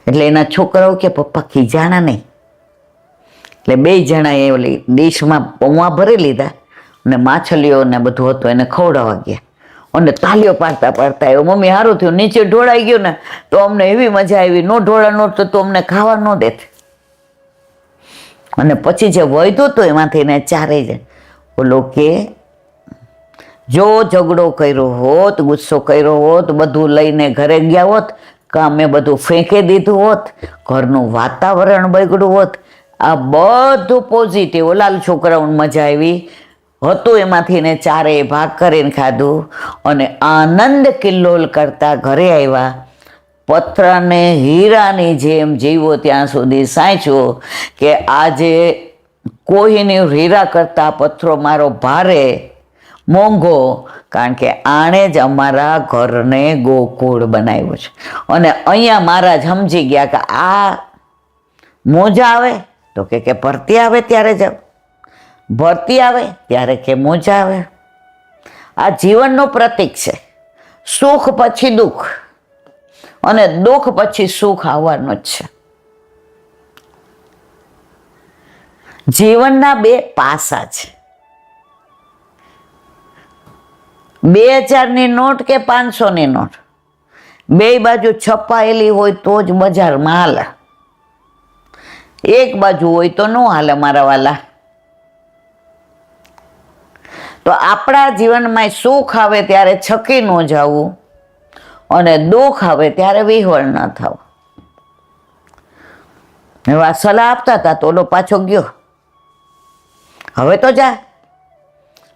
એટલે એના છોકરાઓ કે પપ્પા ખીજાણા નહીં. એટલે 2 જણાએ ઓલી ડીશમાં પૌવા ભરી લીધા અને માછલીઓ ને બધું હતું એને ખવડાવવા ગયા. અને તાલીઓ પાડતા પાડતા આવ્યો, મમ્મી સારું થયું નીચે ઢોળાઈ ગયું ને તો અમને એવી મજા આવી, નો ઢોળા નહોતું તો અમને ખાવા ન દેત. અને પછી જે વધ્યું હતું એમાંથી એને ચારે જાય. બોલો કે જો ઝઘડો કર્યો હોત, ગુસ્સો કર્યો હોત, બધું લઈને ઘરે ગયા હોત, કામે બધું ફેંકી દીધું હોત, ઘરનું વાતાવરણ બગડ્યું હોત, આ બધું પોઝિટિવ, ઓલા છોકરાઓને મજા આવી હતું, એમાંથી એને ચારેય ભાગ કરીને ખાધું અને આનંદ કિલ્લોલ કરતા ઘરે આવ્યા. પથ્થરને હીરાની જેમ જીવો ત્યાં સુધી સાચો કે આજે કોઈની હીરા કરતા પથ્થરો મારો ભારે મોંઘો, કારણ કે આણે જ અમારા ઘરને ગોકુળ બનાવ્યું છે. અને અહીંયા મહારાજ સમજી ગયા કે આ મોજા આવે તો કે ભરતી આવે ત્યારે જાવ, ભરતી આવે ત્યારે કે મોજા આવે. આ જીવનનું પ્રતીક છે. સુખ પછી દુઃખ અને દુઃખ પછી સુખ આવવાનું જ છે. જીવનના બે પાસા છે. 2000ની નોટ કે 500ની નોટ, બે બાજુ છપાયેલી હોય તો જ બજારમાં હાલે, એક બાજુ હોય તો ન હાલે મારા વાલા. તો આપણા જીવનમાં સુખ આવે ત્યારે છકી ન જવું અને દુઃખ આવે ત્યારે વિહવળ ન થવું. એવા સલાહ આપતા હતા તો ઓલો પાછો ગયો, હવે તો જા,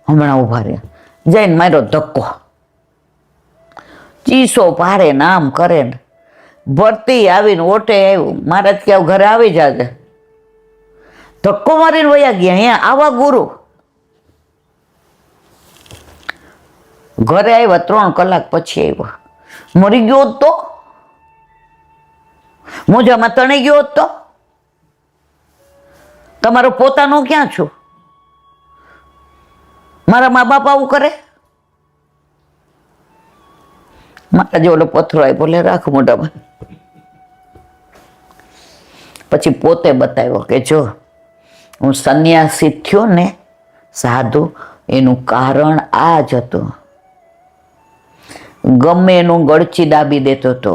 હમણાં ઉભા રહ્યા, જઈને મારો ધક્કો, ચીસો પારે ને આમ કરે ને, ભરતી આવીને ઓટે આવ્યું, મહારાજ કે ઘરે આવી જાજે, ધક્કો મારીને વયા ગયા. અહીંયા આવા ગુરુ ઘરે આવ્યા 3 કલાક પછી આવ્યો, મરી ગયો હોત તો, મોજામાં તણાઈ ગયો હોત તો, તમારો પોતાનો ક્યાં છું, મારા મા બાપ આવું કરે. મારા જે ઓલો પથ્થરો આવી, બોલે રાખ મોઢામાં. પછી પોતે બતાવ્યો કે જો હું સંન્યાસી થયો ને સાધુ, એનું કારણ આ જ હતું. ગમે એનું ગળચી દાબી દેતો હતો,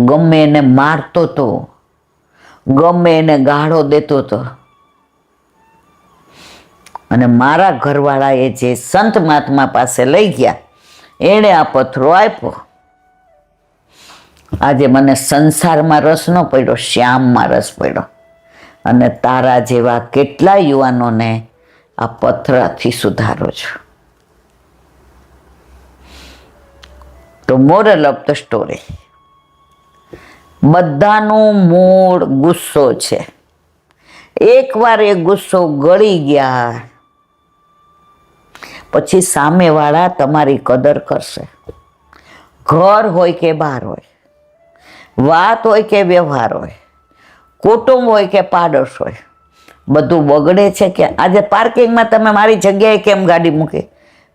ગમે એને મારતો હતો, ગમે એને ગાળો દેતો હતો, અને મારા ઘરવાળાએ જે સંત મહાત્મા પાસે લઈ ગયા એણે આ પથ્થરો આપ્યો. આજે મને સંસારમાં રસ ન પડ્યો, શ્યામમાં રસ પડ્યો. અને તારા જેવા કેટલા યુવાનોને આ પથ્થરથી સુધારો છો. તો મોરલ ઓફ ધ સ્ટોરી, બધાનું મૂળ ગુસ્સો છે. એકવાર એ ગુસ્સો ગળી ગયા પછી સામેવાળા તમારી કદર કરશે. ઘર હોય કે બહાર હોય, વાત હોય કે વ્યવહાર હોય, કુટુંબ હોય કે પાડોશ હોય, બધું બગડે છે. કે આજે પાર્કિંગમાં તમે મારી જગ્યાએ કેમ ગાડી મૂકી,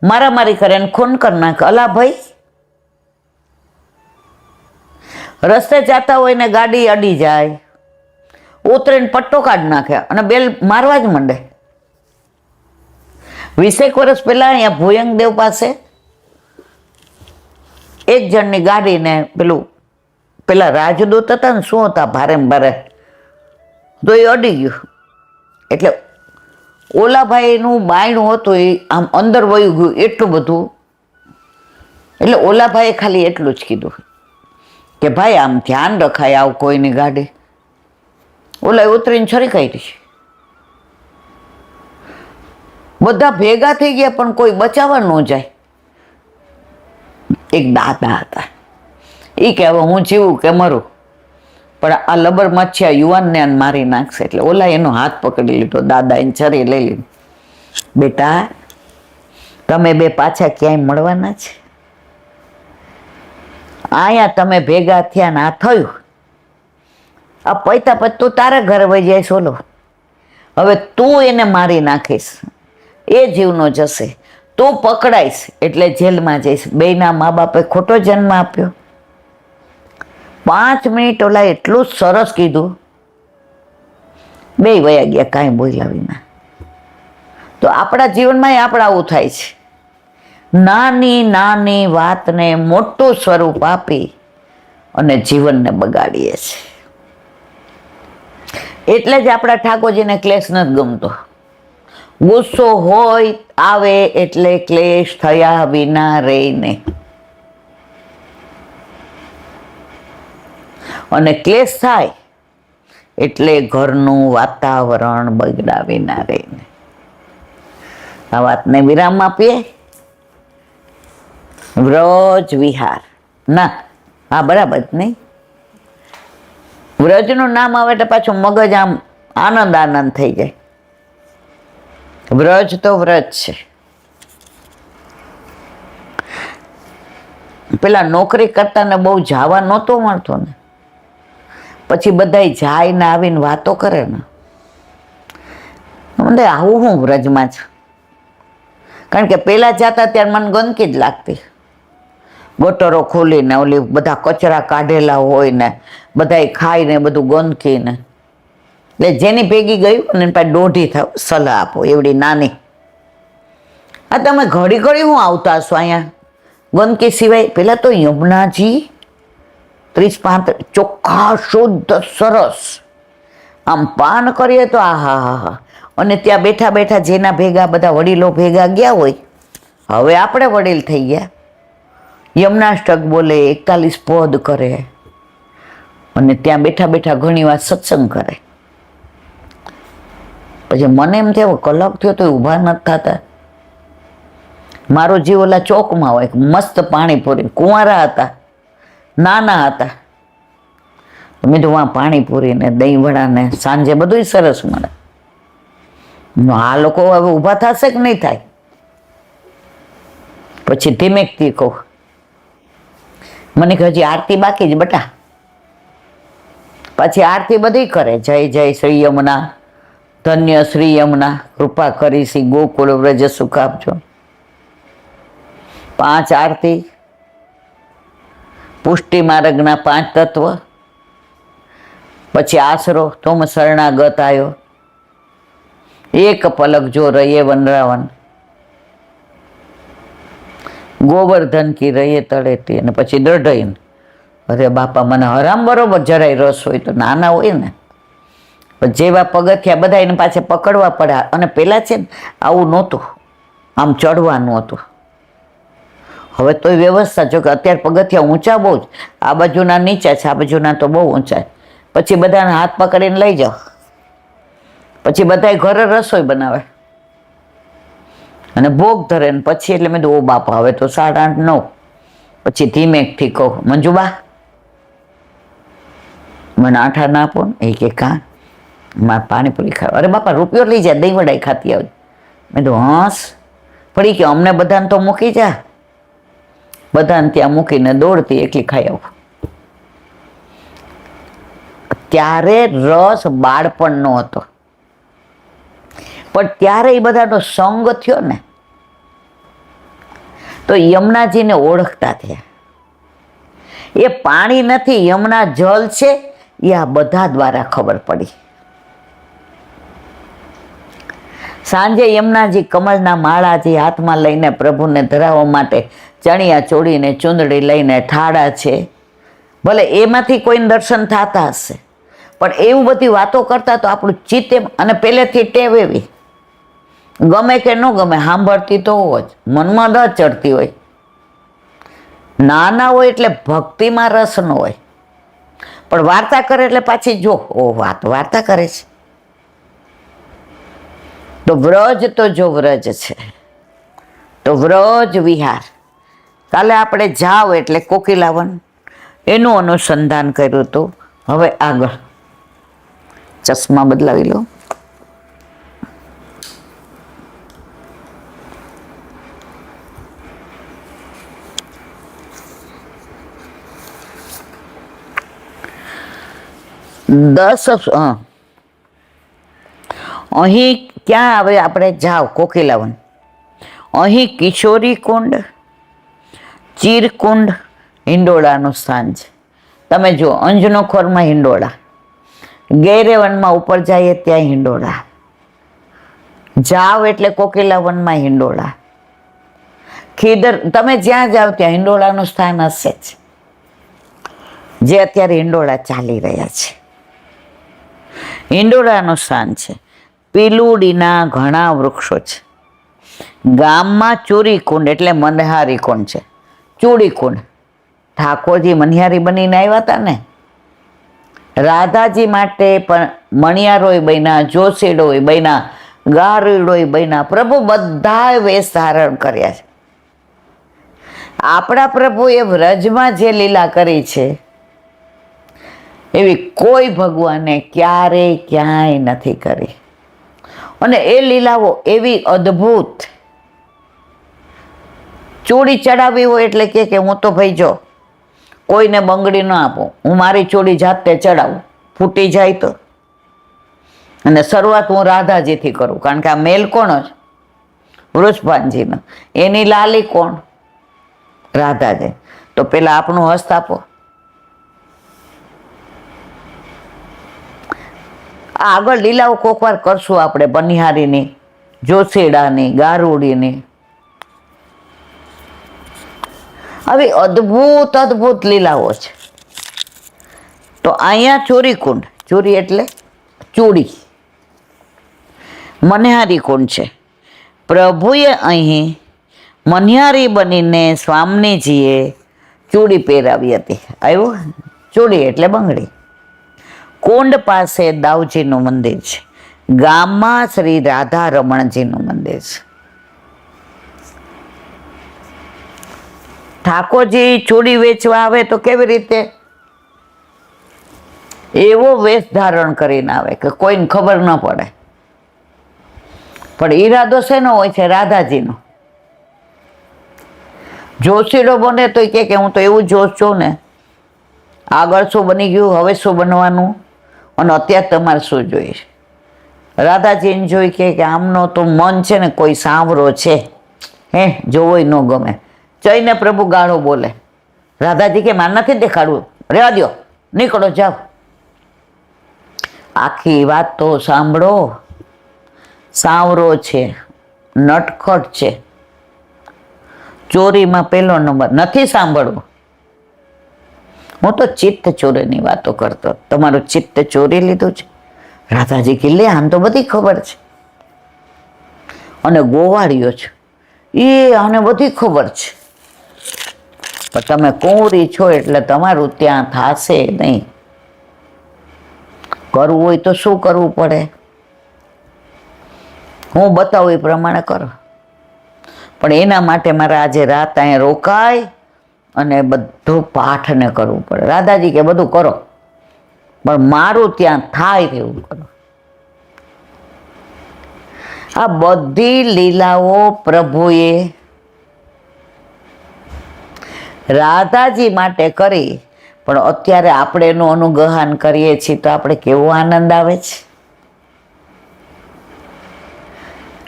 મારામારી કરે ને ખૂન કરી નાખે. અલા ભાઈ, રસ્તે જતા હોય ને ગાડી અડી જાય, ઉતરીને પટ્ટો કાઢી નાખે અને બેલ મારવા જ માંડે. 20 વર્ષ પહેલા અહીંયા ભુયંગ દેવ પાસે એક જણની ગાડીને પેલા રાજદૂત હતા ને શું હતા ભારે ભારે, તો એ અડી ગયું. એટલે ઓલાભાઈનું બાયણું હતું એ આમ અંદર વયું ગયું એટલું બધું. એટલે ઓલાભાઈએ ખાલી એટલું જ કીધું કે ભાઈ આમ ધ્યાન રખાય આવ કોઈની ગાડી. ઓલા ઉતરીને છરી કાઢી. બધા ભેગા થઈ ગયા પણ કોઈ બચાવવા ન જાય. એક દાદા હતા, એ કે હવે હું જીવું કે મરું, પણ આ લબર મચ્છિયા યુવાનને મારી નાખશે. એટલે ઓલા એનો હાથ પકડી લીધો, દાદા એને છરી લઈ લીધી. બેટા, તમે બે પાછા ક્યાંય મળવાના છે? અહીંયા તમે ભેગા થયા ને આ થયું. આ પૈતા પછી તું તારા ઘરે વહી જાય ઓલો. હવે તું એને મારી નાખીશ, એ જીવનો જશે, તું પકડાઈશ એટલે જેલમાં જઈશ. બેયના મા બાપે ખોટો જન્મ આપ્યો. 5 મિનિટ ઓલા એટલું સરસ કીધું, બે વયા ગયા કાંઈ બોલ્યા વિના. તો આપણા જીવનમાં આપણે આવું થાય છે. નાની નાની વાતને મોટું સ્વરૂપ આપી અને જીવનને બગાડીએ છીએ. એટલે જ આપણા ઠાકોરજીને ક્લેશ નથી ગમતો. ગુસ્સો હોય આવે એટલે ક્લેશ થયા વિના રહે નહીં. અને ક્લેશ થાય એટલે ઘરનું વાતાવરણ બગડાવી ના રહે. આ વાતને વિરામ આપીએ. વ્રજ વિહાર ના, હા બરાબર નહીં. વ્રજનું નામ આવે એટલે પાછું મગજ આમ આનંદ આનંદ થઈ જાય. વ્રજ તો વ્રજ છે. પેલા નોકરી કરતા ને બહુ જવા નહોતો મળતો ને, પછી બધા જાય ને આવીને વાતો કરે ને, મને આવું હું વ્રજમાં છું. કારણ કે પેલા જતા ત્યારે મને ગંદકી જ લાગતી. ગટરો ખોલીને ઓલી બધા કચરા કાઢેલા હોય ને બધા ખાઈને બધું ગંદકી ને, એટલે જેની ભેગી ગયું ને પાછી દોઢી થાવ સલાહ આપો એવડી નાની. આ તમે ઘડી ઘડી હું આવતા હશો અહીંયા ગંદકી સિવાય. પેલા તો યમુનાજી 30-35 ચોખ્ખા શુદ્ધ સરસ આમ પાન કરીએ તો આહા. અને ત્યાં બેઠા બેઠા જેના ભેગા બધા વડીલો ભેગા ગયા હોય, હવે આપણે વડીલ થઈ ગયા, યમનાષ્ટક બોલે, 41 પદ કરે, અને ત્યાં બેઠા બેઠા ઘણી વાર સત્સંગ કરે. પછી મને એમ થયો કલાક થયો તો ઊભા નથી થતા. મારો જીવ ઓલા ચોકમાં હોય, મસ્ત પાણીપુરી, કુંવારા હતા, નાના હતા. મેં તો વાં પાણીપુરી ને દહીં વડા ને સાંજે બધું સરસ મળે. આ લોકો હવે ઊભા થશે કે નહીં થાય? પછી ધીમેકથી કહું, મને કે હજી આરતી બાકી જ બટા. પછી આરતી બધી કરે, જય જય શ્રી યમુના, ધન્ય શ્રી યમુના, કૃપા કરી સી ગોકુળ વ્રજ સુખ આપજો. 5 આરતી, પુષ્ટિ માર્ગના 5 તત્વ, પછી આશરો તોમ શરણાગત આવ્યો, એક પલક જો રહીએ વનરાવન, ગોવર્ધન કી રહીએ તળેટી, અને પછી દઢઈને. અરે બાપા, મને હરામ બરોબર જરાય રસ હોય તો નાના હોય ને, જેવા પગથિયા બધા એને પાછા પકડવા પડે. અને પેલા છે ને આવું નહોતું, આમ ચડવાનું હતું. હવે તોય વ્યવસ્થા, જો કે અત્યારે પગથિયા ઊંચા બહુ જ, આ બાજુના નીચા છે, આ બાજુના તો બહુ ઊંચા. પછી બધાને હાથ પકડીને લઈ જાઓ. પછી બધા ઘરે રસોઈ બનાવે અને ભોગ ધરે ને પછી એટલે મેં ઓ બાપા હવે તો 8:30 9. પછી ધીમેકથી કહું, મંજુબા મને 8 ના આપો ને. એ કે કાં? મારે પાણીપુરી ખાવ. અરે બાપા રૂપિયો લઈ જાય, દહીં વડાઈ ખાતી આવજો. મેં તો હંસ પડી કે અમને બધાને તો મૂકી જા. બધાને ત્યાં મૂકીને દોડતી એકલી ખાઈ આવું. ત્યારે રસ બાળપણનો હતો, પણ ત્યારે એ બધાનો સંગ થયો ને તો યમુનાજીને ઓળખતા થયા. એ પાણી નથી, યમુના જલ છે, એ આ બધા દ્વારા ખબર પડી. સાંજે યમુનાજી કમળના માળાજી હાથમાં લઈને પ્રભુને ધરાવવા માટે ચણિયા ચોળીને ચૂંદડી લઈને ઠાડા છે. ભલે એમાંથી કોઈને દર્શન થતા હશે, પણ એવું બધી વાતો કરતા તો આપણું ચિત્ત એમ, અને પહેલેથી ટેવ એવી, ગમે કે ન ગમે સાંભળતી તો હોય જ, મનમાં ન ચડતી હોય. નાના હોય એટલે ભક્તિમાં રસ ન હોય, પણ વાર્તા કરે એટલે પાછી જો ઓ વાર્તા કરે છે. તો વ્રજ તો જો વ્રજ છે તો વ્રજ વિહાર. કાલે આપણે જાવ એટલે કોકિલાવન એનું અનુસંધાન કર્યું હતું. હવે આગળ ચશ્મા બદલાવી લો. અહીં ક્યાં આવે? આપણે જાવ કોકિલાવન. અહીં કિશોરી કુંડ, ચીરકુંડ, હિંડોળાનું સ્થાન છે. તમે જુઓ, અંજનો ખોરમાં હિંડોળા, ગેરેવનમાં ઉપર જઈએ ત્યાં હિંડોળા, જાવ એટલે કોકિલાવનમાં હિંડોળા, ખીદર, તમે જ્યાં જાઓ ત્યાં હિંડોળાનું સ્થાન હશે જ, જે અત્યારે હિંડોળા ચાલી રહ્યા છે. હિંડોળાનું સ્થાન છે. પીલુડીના ઘણા વૃક્ષો છે. ગામમાં ચોરી કુંડ એટલે મનહારી કુંડ છે. ચૂડી કુંડ, ઠાકોરજી મનિહારી બનીને આવ્યા હતા ને, રાધાજી માટે પણ મણિયારોય બન્યા, જોશીડોય બન્યા, ગારુડોય બન્યા. પ્રભુ બધાએ વેશ ધારણ કર્યા છે. આપણા પ્રભુએ વ્રજમાં જે લીલા કરી છે એવી કોઈ ભગવાને ક્યારેય ક્યાંય નથી કરી. અને એ લીલાઓ એવી અદ્ભુત. ચૂડી ચડાવી હોય એટલે કે હું તો ભાઈ જો કોઈને બંગડી ન આપું, હું મારી ચૂડી જાતે ચડાવું, ફૂટી જાય તો. અને શરૂઆત હું રાધાજીથી કરું, કારણ કે આ મેલ કોણ જ? વૃષભાનજીનો. એની લાલી કોણ? રાધાજી. તો પેલા આપણું હસ્ત આપો. આગળ લીલાઓ કોક વાર કરશું આપણે, બનિહારીની, જોશીડાની, ગારુડીની. આવી અદ્ભુત અદ્ભુત લીલાઓ છે. તો અહીંયા ચોરી કુંડ, ચોરી એટલે ચૂડી, મનિહારી કુંડ છે. પ્રભુએ અહીં મનિહારી બનીને સ્વામીજીએ ચૂડી પહેરાવી હતી. આવ્યું? ચૂડી એટલે બંગડી. કુંડ પાસે દાઉજીનું મંદિર છે. ગામમાં શ્રી રાધા રમણજીનું મંદિર છે. ઠાકોરજી ચૂડી વેચવા આવે તો કેવી રીતે? એવો વેશ ધારણ કરીને આવે કે કોઈને ખબર ન પડે. પણ ઈરાદો શેનો હોય છે? રાધાજીનો. જોશીડો બને તો કે હું તો એવું જોશ છું ને, આગળ શું બની ગયું, હવે શું બનવાનું, અને અત્યારે તમારે શું જોઈએ. રાધાજીને જોઈ કે આમનો તો મન છે ને કોઈ સાંવરો છે, હે જોવો ન ગમે. જઈને પ્રભુ ગાળો બોલે. રાધાજી કે માર નથી દેખાડવું, રહેવા દો, નીકળો, જાઓ. આખી વાત તો સાંભળો. સાંવરો છે, નટખટ છે, ચોરીમાં પહેલો નંબર. નથી સાંભળવું. હું તો ચિત્ત ચોરીની વાતો કરતો. તમારું ચિત્ત ચોરી લીધું છે. રાધાજી કે લે, આમ તો બધી ખબર છે. અને ગોવાળીઓ છે, એ આને બધી ખબર છે. પણ તમે કુંવરી છો એટલે તમારું ત્યાં થશે નહીં. કરવું હોય તો શું કરવું પડે? હું બતાવું એ પ્રમાણે કરો. પણ એના માટે મારે આજે રાત અહીંયા રોકાય અને બધું પાઠને કરવું પડે. રાધાજી કે બધું કરો, પણ મારું ત્યાં થાય તેવું કરો. આ બધી લીલાઓ પ્રભુએ રાધાજી માટે કરી. પણ અત્યારે આપણે એનું અનુગ્રહણ કરીએ છીએ તો આપણે કેવો આનંદ આવે છે.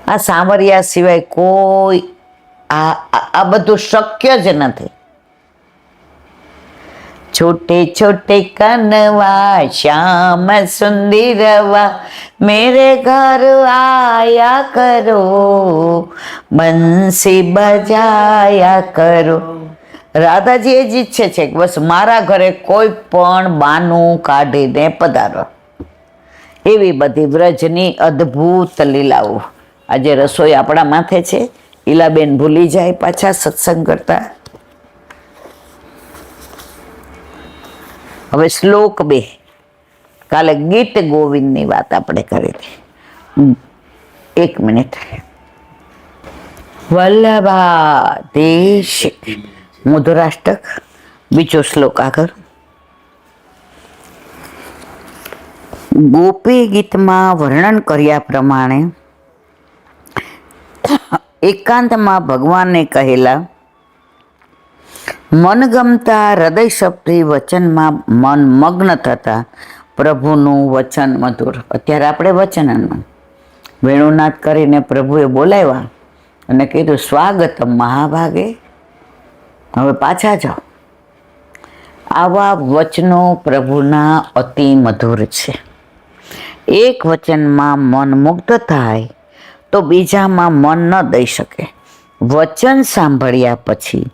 આ સાંવરિયા સિવાય કોઈ આ બધું શક્ય જ નથી. छोटे छोटे कनवा श्याम सुंदरवा मेरे घर आया करो बंसी बजाया करो. રાધાજી એ જ ઈચ્છે છે કે બસ મારા ઘરે કોઈ પણ બાનું કાઢીને પધારો. એવી બધી વ્રજની અદ્ભુત લીલાઓ. આજે રસોઈ આપણા માથે છે. ઈલાબેન ભૂલી જાય પાછા સત્સંગ કરતા. હવે શ્લોક 2. કાલે ગીત ગોવિંદની વાત આપણે કરી હતી. 1 મિનિટ. વલ્લભા દેશ મધુરાષ્ટક. બીજો શ્લોક આગળ. ગોપી ગીતમાં વર્ણન કર્યા પ્રમાણે એકાંતમાં ભગવાનને કહેલા મનગમતા હૃદય શબ્દી વચનમાં મન મગ્ન થતા પ્રભુનું વચન મધુર. અત્યારે આપણે વચનનું વેણુનાદ કરીને પ્રભુએ બોલાવ્યા અને કીધું સ્વાગતમ મહાભાગે. હવે પાછા જાઓ. આવા વચનો પ્રભુના અતિ મધુર છે. એક વચનમાં મન મુગ્ધ થાય તો બીજામાં મન ન દઈ શકે. વચન સાંભળ્યા પછી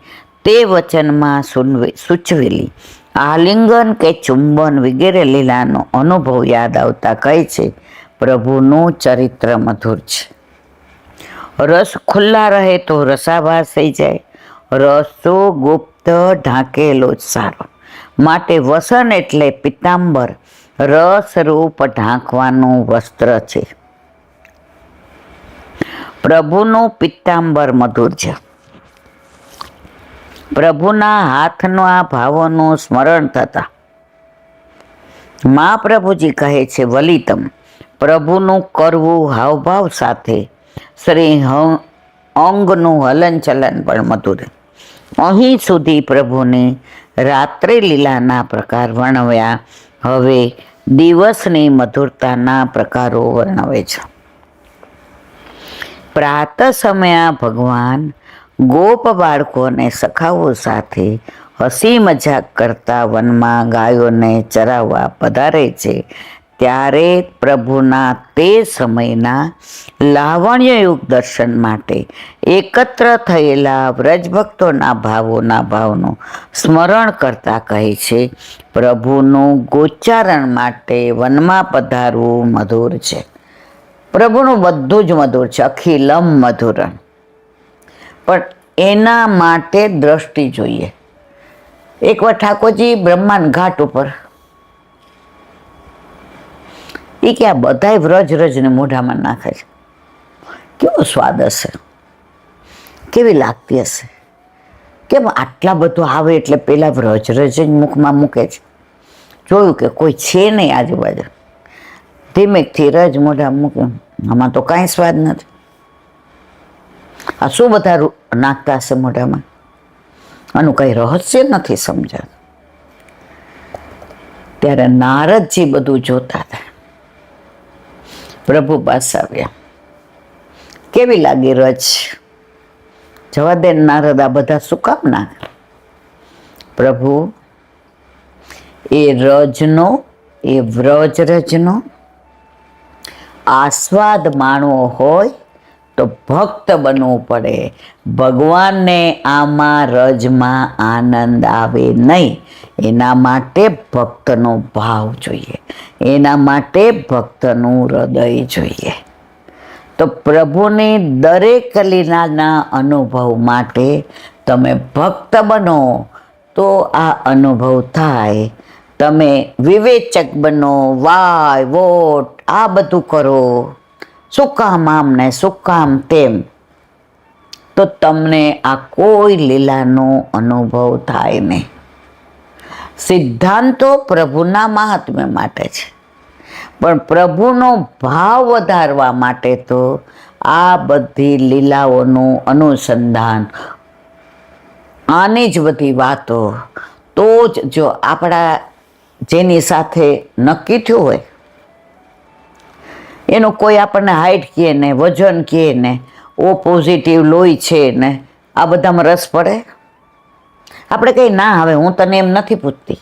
તે વચનમાં સૂચવેલી આલિંગન કે ચુંબન વગેરે લીલાનો અનુભવ યાદ આવતા કહે છે, પ્રભુનું ચરિત્ર મધુર છે. રસ ખુલ્લા રહે તો રસાભાસ થઈ જાય. રસો ગુપ્ત ઢાંકેલો જ સારો. માટે વસન એટલે પિતાંબર, રસ રૂપ ઢાંકવાનું વસ્ત્ર છે. પ્રભુનું પિત્તાંબર મધુર છે. પ્રભુના હાથના ભાવોનું સ્મરણ થતા મહાપ્રભુજી કહે છે, વલિતમ, પ્રભુનું કરવું હાવભાવ સાથે શ્રી અંગનું હલનચલન પણ મધુર. અહીં સુધી પ્રભુની રાત્રિ લીલાના પ્રકાર વર્ણવ્યા. હવે દિવસની મધુરતાના પ્રકારો વર્ણવે છે. પ્રાત સમયા ભગવાન ગોપ બાળકોને સખાઓ સાથે હસી મજાક કરતા વનમાં ગાયોને ચરાવવા પધારે છે. ત્યારે પ્રભુના તે સમયના લાવણ્યયુગ દર્શન માટે એકત્ર થયેલા વ્રજભક્તોના ભાવનું સ્મરણ કરતા કહે છે, પ્રભુનું ગોચારણ માટે વનમાં પધારવું મધુર છે. પ્રભુનું બધું જ મધુર છે, અખિલમ મધુરમ. પણ એના માટે દ્રષ્ટિ જોઈએ. એકવાર ઠાકોરજી બ્રહ્માંડ ઘાટ ઉપર એ કે આ બધાય વ્રજ મોઢામાં નાખે છે, કેવો સ્વાદ હશે, કેવી લાગતી હશે, કેમ આટલા બધું આવે એટલે પેલા વ્રજ જ મુખમાં મૂકે છે. જોયું કે કોઈ છે નહીં આજુબાજુ, ધીમેકથી રજ મોઢા મૂક્યું, આમાં તો કાંઈ સ્વાદ નથી, આ શું બધા નાખતા હશે મોઢામાં, આનું કંઈ રહસ્ય નથી સમજાતું. ત્યારે નારદજી બધું જોતા હતા. પ્રભુ પાસે આવ્યા, કેવી લાગી રજ? જવા દે નારદ, આ બધા શું કામ નાખે? પ્રભુ એ રજનો, એ વ્રજરજનો આસ્વાદ માણવો હોય તો ભક્ત બનવું પડે. ભગવાનને આમાં રજમાં આનંદ આવે નહીં, એના માટે ભક્તનો ભાવ જોઈએ, એના માટે ભક્તનું હૃદય જોઈએ. તો પ્રભુની દરેક લીલાના અનુભવ માટે તમે ભક્ત બનો તો આ અનુભવ થાય. તમે વિવેચક બનો, વાય વોટ આ બધું કરો, શું કામ આમ ને શું કામ તેમ, તો તમને આ કોઈ લીલાનો અનુભવ થાય નહીં. સિદ્ધાંતો પ્રભુના મહાત્મ્ય માટે છે, પણ પ્રભુનો ભાવ વધારવા માટે તો આ બધી લીલાઓનું અનુસંધાન, આની જ બધી વાતો, તો જ જો આપણા જેની સાથે નક્કી થયું હોય, એનું કોઈ આપણને હાઈટ કહે ને, વજન કહે ને, ઓ પોઝિટિવ લોહી છે ને, આ બધામાં રસ પડે? આપણે કંઈ ના, હવે હું તને એમ નથી પૂછતી,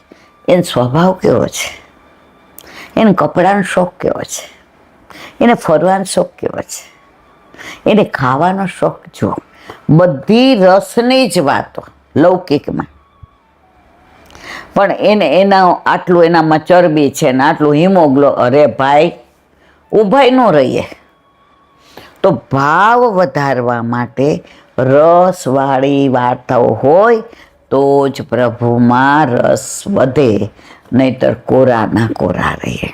એનો સ્વભાવ કેવો છે, એને કપડાનો શોખ કેવો છે, એને ફરવાનો શોખ કેવો છે, એને ખાવાનો શોખ. જો બધી રસની જ વાતો લૌકિકમાં, પણ આટલું એનામાં ચરબી છે ને આટલું હિમોગ્લો, અરે ભાઈ ઊભાઈ ન રહીએ. તો ભાવ વધારવા માટે રસવાળી વાર્તાઓ હોય તો જ પ્રભુમાં રસ વધે, નહીતર કોરાના કોરા રહીએ.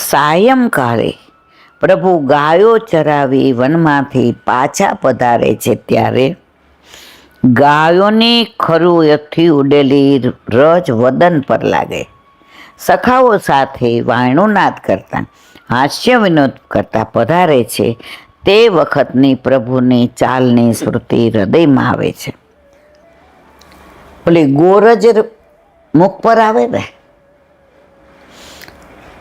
સાયંકાળે પ્રભુ ગાયો ચરાવી વનમાંથી પાછા પધારે છે, ત્યારે ગાયોની ખરુથી ઉડેલી રજ વદન પર લાગે. સખાઓ સાથે વાયણું નાદ કરતા, હાસ્ય વિનોદ કરતા પધારે છે. તે વખતની પ્રભુની ચાલની સ્મૃતિ હૃદયમાં આવે છે. પેલી ગોરજ મુખ પર આવે ને,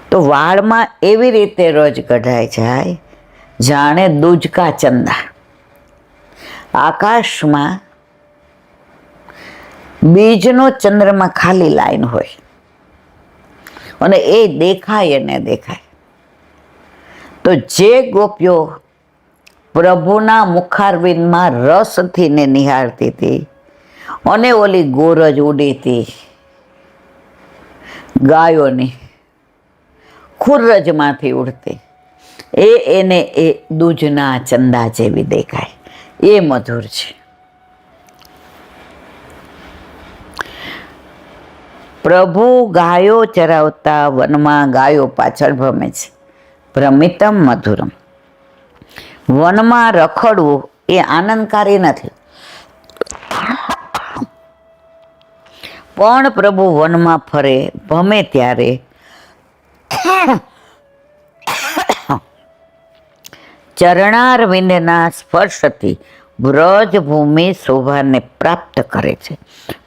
તો વાળમાં એવી રીતે રજ કઢાય જાય જાણે દૂજકા ચંદા. આકાશમાં બીજનો ચંદ્રમાં ખાલી લાઈન હોય અને એ દેખાય. તો જે ગોપીઓ પ્રભુના મુખારવિંદમાં રસથી ને નિહાળતી હતી, અને ઓલી ગોરજ ઉડી હતી ગાયોની, ખુરજમાંથી ઉડતી, એને એ દૂધના ચંદા જેવી દેખાય. એ મધુર છે. પ્રભુ ગાયો ચરાવતા વનમાં ગાયો પાછળ ભમે છે. ભ્રમિતમ મધુરમ. વનમાં રખડવું એ આનંદકારી નથી, પણ પ્રભુ વનમાં ફરે ભમે ત્યારે ચરણારવિંદના સ્પર્શથી વ્રજભૂમિ શોભાને પ્રાપ્ત કરે છે.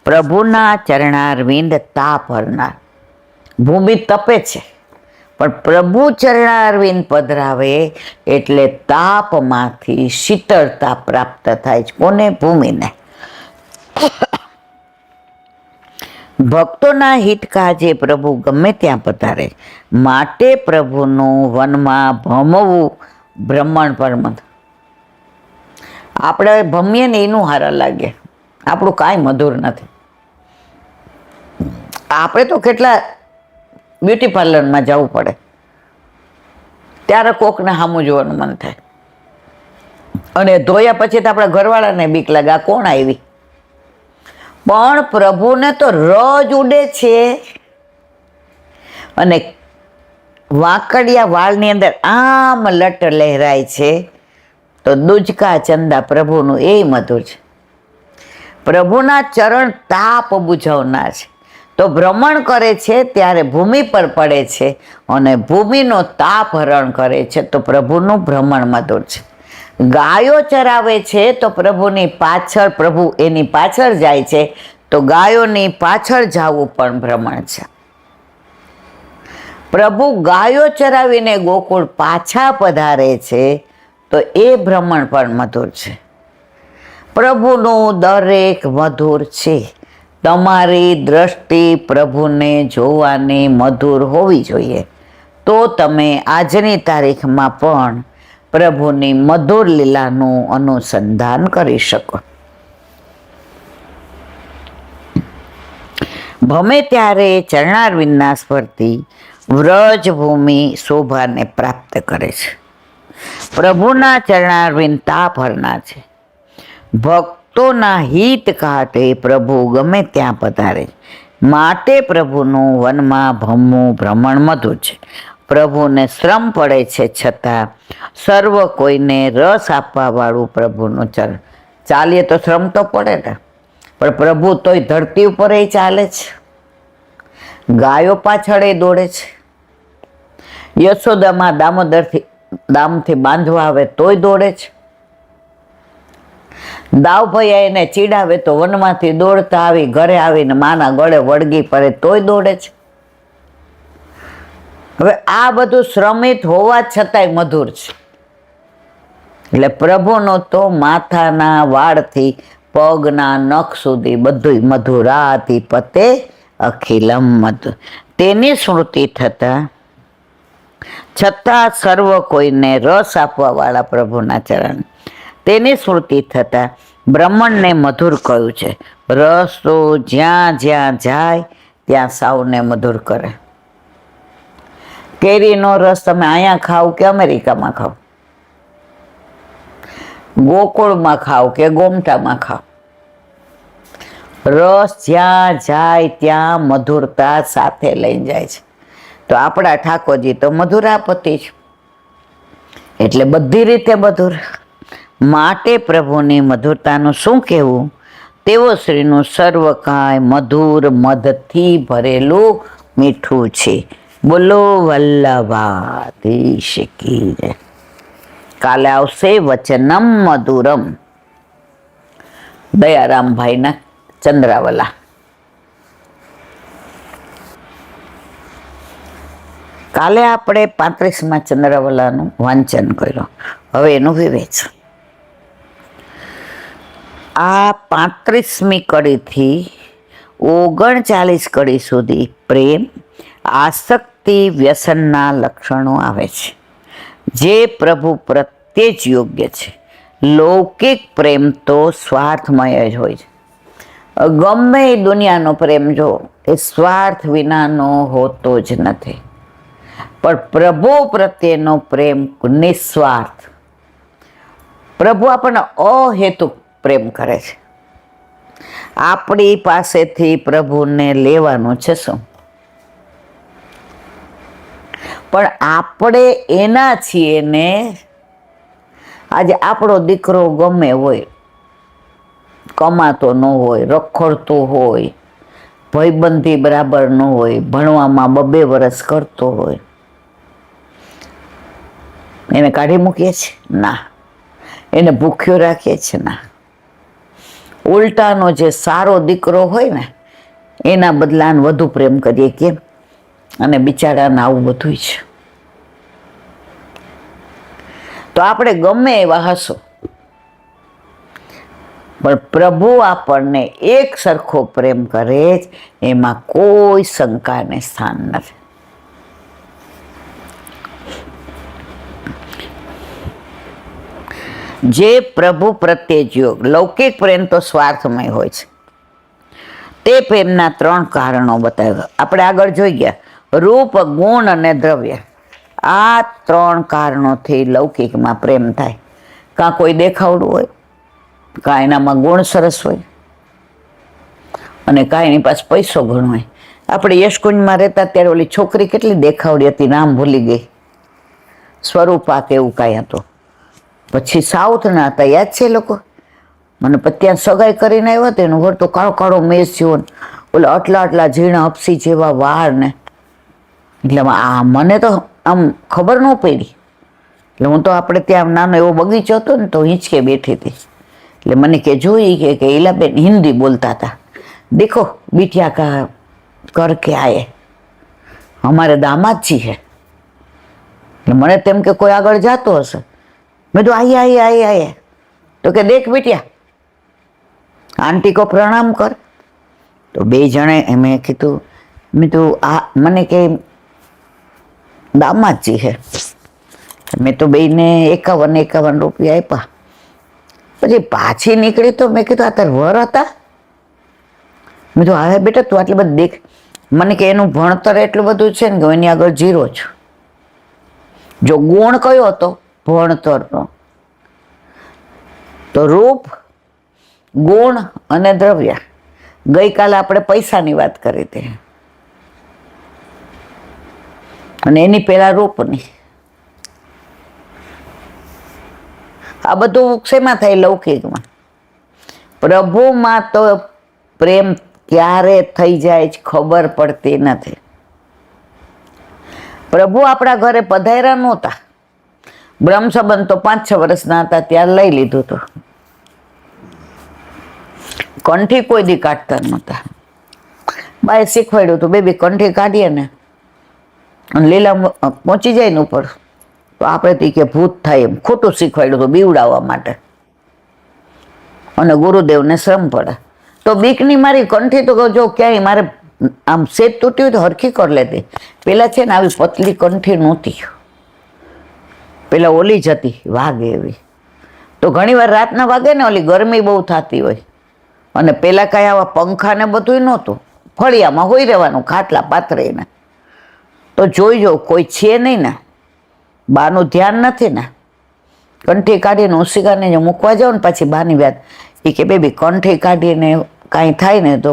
પ્રભુના ચરણારવિંદ તાપ હરનાર. ભૂમિ તપે છે, પણ પ્રભુ ચરણારવિંદ પધરાવે એટલે તાપમાંથી શીતળતા પ્રાપ્ત થાય છે. કોને? ભૂમિને. ભક્તોના હિત કાજે પ્રભુ ગમે ત્યાં પધારે, માટે પ્રભુનું વનમાં ભમવું ભ્રમણ પરમ. આપણે ભમીએ ને એનું હારા લાગે, આપણું કાંઈ મધુર નથી. આપણે તો કેટલા બ્યુટી પાર્લરમાં જવું પડે ત્યારે કોકને સામું જોવાનું મન થાય, અને ધોયા પછી તો આપણા ઘરવાળાને બીક લાગે, આ કોણ આવી. પણ પ્રભુને તો રોજ ઉડે છે, અને વાંકડિયા વાળની અંદર આમ લટ લહેરાય છે. તો દુજકા ચંદા પ્રભુનું એ મધુર છે. પ્રભુના ચરણ તાપ બુઝાવનાર છે. તો ભ્રમણ કરે છે ત્યારે ભૂમિ પર પડે છે, અને ભૂમિનો તાપ હરણ કરે છે. તો પ્રભુનું ભ્રમણ મધુર છે. ગાયો ચરાવે છે તો પ્રભુની પાછળ, પ્રભુ એની પાછળ જાય છે, તો ગાયોની પાછળ જવું પણ ભ્રમણ છે. પ્રભુ ગાયો ચરાવીને ગોકુળ પાછા પધારે છે, તો એ ભ્રમણ પણ મધુર છે. પ્રભુનું દરેક મધુર છે. તમારી દ્રષ્ટિ પ્રભુને જોવાની મધુર હોવી જોઈએ, તો તમે આજની તારીખમાં પણ પ્રભુની મધુર લીલાનું અનુસંધાન કરી શકો. ભમે ત્યારે ચરણારવિંદના સ્પર્શથી વ્રજભૂમિ શોભાને પ્રાપ્ત કરે છે. પ્રભુના ચરણારવિંદ તાપ હરનાર છે. ભક્તોના હિત કાટે પ્રભુ ગમે ત્યાં પધારે, માટે પ્રભુનું વનમાં ભમવું ભ્રમણ મધુર છે. પ્રભુને શ્રમ પડે છે, છતાં સર્વ કોઈને રસ આપવા વાળું પ્રભુનું ચરણ. ચાલીએ તો શ્રમ તો પડે ને, પણ પ્રભુ તોય ધરતી ઉપર એ ચાલે છે, ગાયો પાછળ એ દોડે છે. યશોદામાં દામથી બાંધવા આવે તોય દોડે છે. દાવ ભૈયા એને ચીડાવે તો વનમાંથી દોડતા આવી ઘરે આવીને માના ગળે વળગી પડે તોય દોડે છે. હવે આ બધું શ્રમિત હોવા છતાંય મધુર છે. એટલે પ્રભુનો તો માથાના વાળથી પગના નખ સુધી બધું મધુરાથી પતે અખિલમ મધુર. તેની સ્મૃતિ છતાં સર્વ કોઈને રસ આપવા વાળા પ્રભુના ચરણ, તેની સ્મૃતિ થતાં બ્રહ્મણને મધુર કહ્યું છે. રસ તો જ્યાં જ્યાં જાય ત્યાં સાવને મધુર કરે. કેરીનો રસ તમે અહીંયા ખાવ કે અમેરિકામાં ખાવ, ગોકુળમાં ખાવ કે ગોમટામાં ખાવ, રસ જ્યાં જાય ત્યાં મધુરતા સાથે લઈ જાય છે. તો આપણા ઠાકોરજી તો મધુરાપતિ છે, એટલે બધી રીતે મધુર. માટે પ્રભુની મધુરતાનું શું કહેવું? તેઓ શ્રીનું સર્વ કાંઈ મધુર મધથી ભરેલું મીઠું છે. બોલો વલ્લભાધીશ કી જય. કાલે આવશે વચનમ મધુરમ, દયારામભાઈના ચંદ્રાવલા. કાલે આપણે 35માં ચંદ્રાવલાનું વાંચન કર્યું. હવે એનું વિવેચન. આ 35મી કડીથી 39 કડી સુધી પ્રેમ, આસક્તિ, વ્યસનના લક્ષણો આવે છે, જે પ્રભુ પ્રત્યે જ યોગ્ય છે. લૌકિક પ્રેમ તો સ્વાર્થમય જ હોય છે. ગમે એ દુનિયાનો પ્રેમ જો એ સ્વાર્થ વિનાનો હોતો જ નથી. પણ પ્રભુ પ્રત્યેનો પ્રેમ નિસ્વાર્થ. પ્રભુ આપણને અહેતુક પ્રેમ કરે છે. આપણી પાસેથી પ્રભુને લેવાનું છે શું? પણ આપણે એના છીએ ને. આજે આપણો દીકરો ગમે હોય, કમાતો ન હોય, રખડતો હોય, ભાઈબંધી બરાબર ન હોય, ભણવામાં 2 વર્ષ કરતો હોય, એને કાઢી મૂકીએ છીએ? ના. એને ભૂખ્યો રાખીએ છીએ? ના. ઉલટાનો જે સારો દીકરો હોય ને એના બદલાને વધુ પ્રેમ કરીએ. કેમ? અને બિચારાને આવું બધું છે. તો આપણે ગમે એવા હશો, પણ પ્રભુ આપણને એક સરખો પ્રેમ કરે જ, એમાં કોઈ શંકાને સ્થાન નથી. જે પ્રભુ પ્રત્યે જો લૌકિક પ્રેમ તો સ્વાર્થમય હોય છે. તે પ્રેમના 3 કારણો બતાવ્યા. આપણે આગળ જોઈ ગયા, રૂપ, ગુણ અને દ્રવ્ય. આ 3 કારણોથી લૌકિકમાં પ્રેમ થાય. કાં કોઈ દેખાવડું હોય, કાં એનામાં ગુણ સરસ હોય, અને કાં એની પાસે પૈસો ઘણો હોય. આપણે યશકુંજમાં રહેતા ત્યારે ઓલી છોકરી કેટલી દેખાવડી હતી, નામ ભૂલી ગઈ, સ્વરૂપા કે એવું કાંઈ હતું. પછી સાઉથના હતા, યાદ છે લોકો? મને ત્યાં સગાઈ કરીને આવ્યા હતા, એનું ઘર તો કાળો કાળો મેસ જેવો, ઓલા આટલા ઝીણા અપસી જેવા વાળ ને. એટલે મને તો આમ ખબર ન પડી. એટલે હું તો આપણે ત્યાં નાનો એવો બગીચો હતો ને, તો હિંચકે બેઠી હતી. એટલે મને કે જોઈ કે ઈલાબેન હિન્દી બોલતા હતા. દેખો बिटिया का कर के आए, हमारे दामाद जी है. એટલે મને તેમ કે કોઈ આગળ જાતો હશે. મેં તો આઈએ. તો કે દેખ बिटिया, आंटी को प्रणाम कर. તો 2 જણે મેં કીધું, મને કે દામાદજી હે. મેં તો 2ને 51 રૂપિયા આપ્યા. પછી પાછી નીકળી તો મેં કીધું, આ તાર વર હતા? મેં તો હા બેટા, તું આટલી બધી દેખ. મને કે એનું ભણતર એટલું બધું છે ને કે એની આગળ 0 છું. જો ગુણ કયો હતો? ભણતરનો. તો રૂપ, ગુણ અને દ્રવ્ય. ગઈકાલે આપણે પૈસાની વાત કરી હતી, અને એની પહેલા રૂપની. આ બધું શેમાં થાય? લૌકિકમાં. પ્રભુમાં તો પ્રેમ ક્યારે થઈ જાય ખબર પડતી નથી. પ્રભુ આપણા ઘરે પધાર્યા નહોતા. બ્રહ્મ સંબંધ તો 5-6 વર્ષના હતા ત્યારે લઈ લીધું હતું. કંઠી કોઈ દી કાઢતા નહોતા. બાએ શીખવાડ્યું હતું, બેબી કંઠી કાઢીએ ને અને લીલા પહોંચી જાય ને ઉપર, તો આપણે કે ભૂત થાય એમ ખોટું શીખવાડ્યું હતું, બીવડાવવા માટે. અને ગુરુદેવને શ્રમ પડે. તો બીકની મારી કંઠી તો જો ક્યાંય મારે આમ સેજ તૂટ્યું તો હરખી કરી લેતી. પેલા છે ને આવી પતલી કંઠી નહોતી, પેલા ઓલી જ હતી, વાગે એવી. તો ઘણી વાર રાતના વાગે ને, ઓલી ગરમી બહુ થતી હોય, અને પેલા કાંઈ આવા પંખા ને બધું નહોતું, ફળિયામાં હોઈ રહેવાનું ખાટલા પાથરીને. તો જોઈજો કોઈ છે નહીં ને, બાનું ધ્યાન નથી ને, કંઠી કાઢીને ઉસીકાને જો મૂકવા જાઓ ને, પછી બાની વાત એ કે બેબી કંઠી કાઢીને કાંઈ થાય ને તો.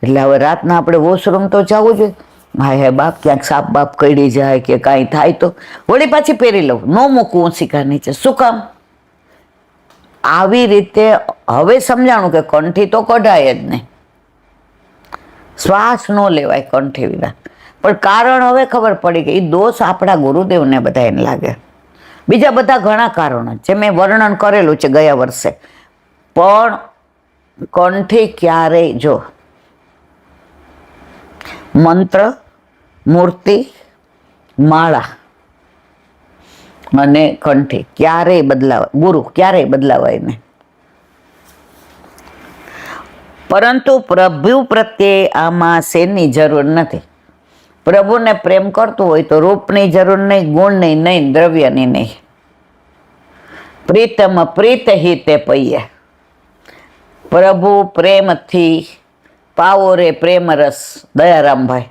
એટલે હવે રાતના આપણે વોશરૂમ તો જવું જોઈએ. હા બાપ, ક્યાંક સાપ બાપ કડી જાય કે કાંઈ થાય તો વળી પાછી પહેરી લઉં, ન મૂકવું ઉસીકા નીચે. શું કામ? આવી રીતે હવે સમજાણું કે કંઠી તો કઢાય જ નહીં, શ્વાસ ન લેવાય કંઠી વિના. પણ કારણ હવે ખબર પડી કે એ દોષ આપણા ગુરુદેવને બધા એને લાગે. બીજા બધા ઘણા કારણો જે મેં વર્ણન કરેલું છે ગયા વર્ષે. પણ કંઠી ક્યારેય જો મંત્ર, મૂર્તિ, માળા અને કંઠી ક્યારેય બદલાવાય, ગુરુ ક્યારેય બદલાવાય નહીં. પરંતુ પ્રભુ પ્રત્યે આમાં શેની જરૂર નથી. પ્રભુને પ્રેમ કરતું હોય તો રૂપની જરૂર નહીં, ગુણની નહીં, દ્રવ્યની નહીં. પ્રીતમ પ્રીત હિતે પૈયે, પ્રભુ પ્રેમથી પાવો રે પ્રેમ રસ. દયારામભાઈ,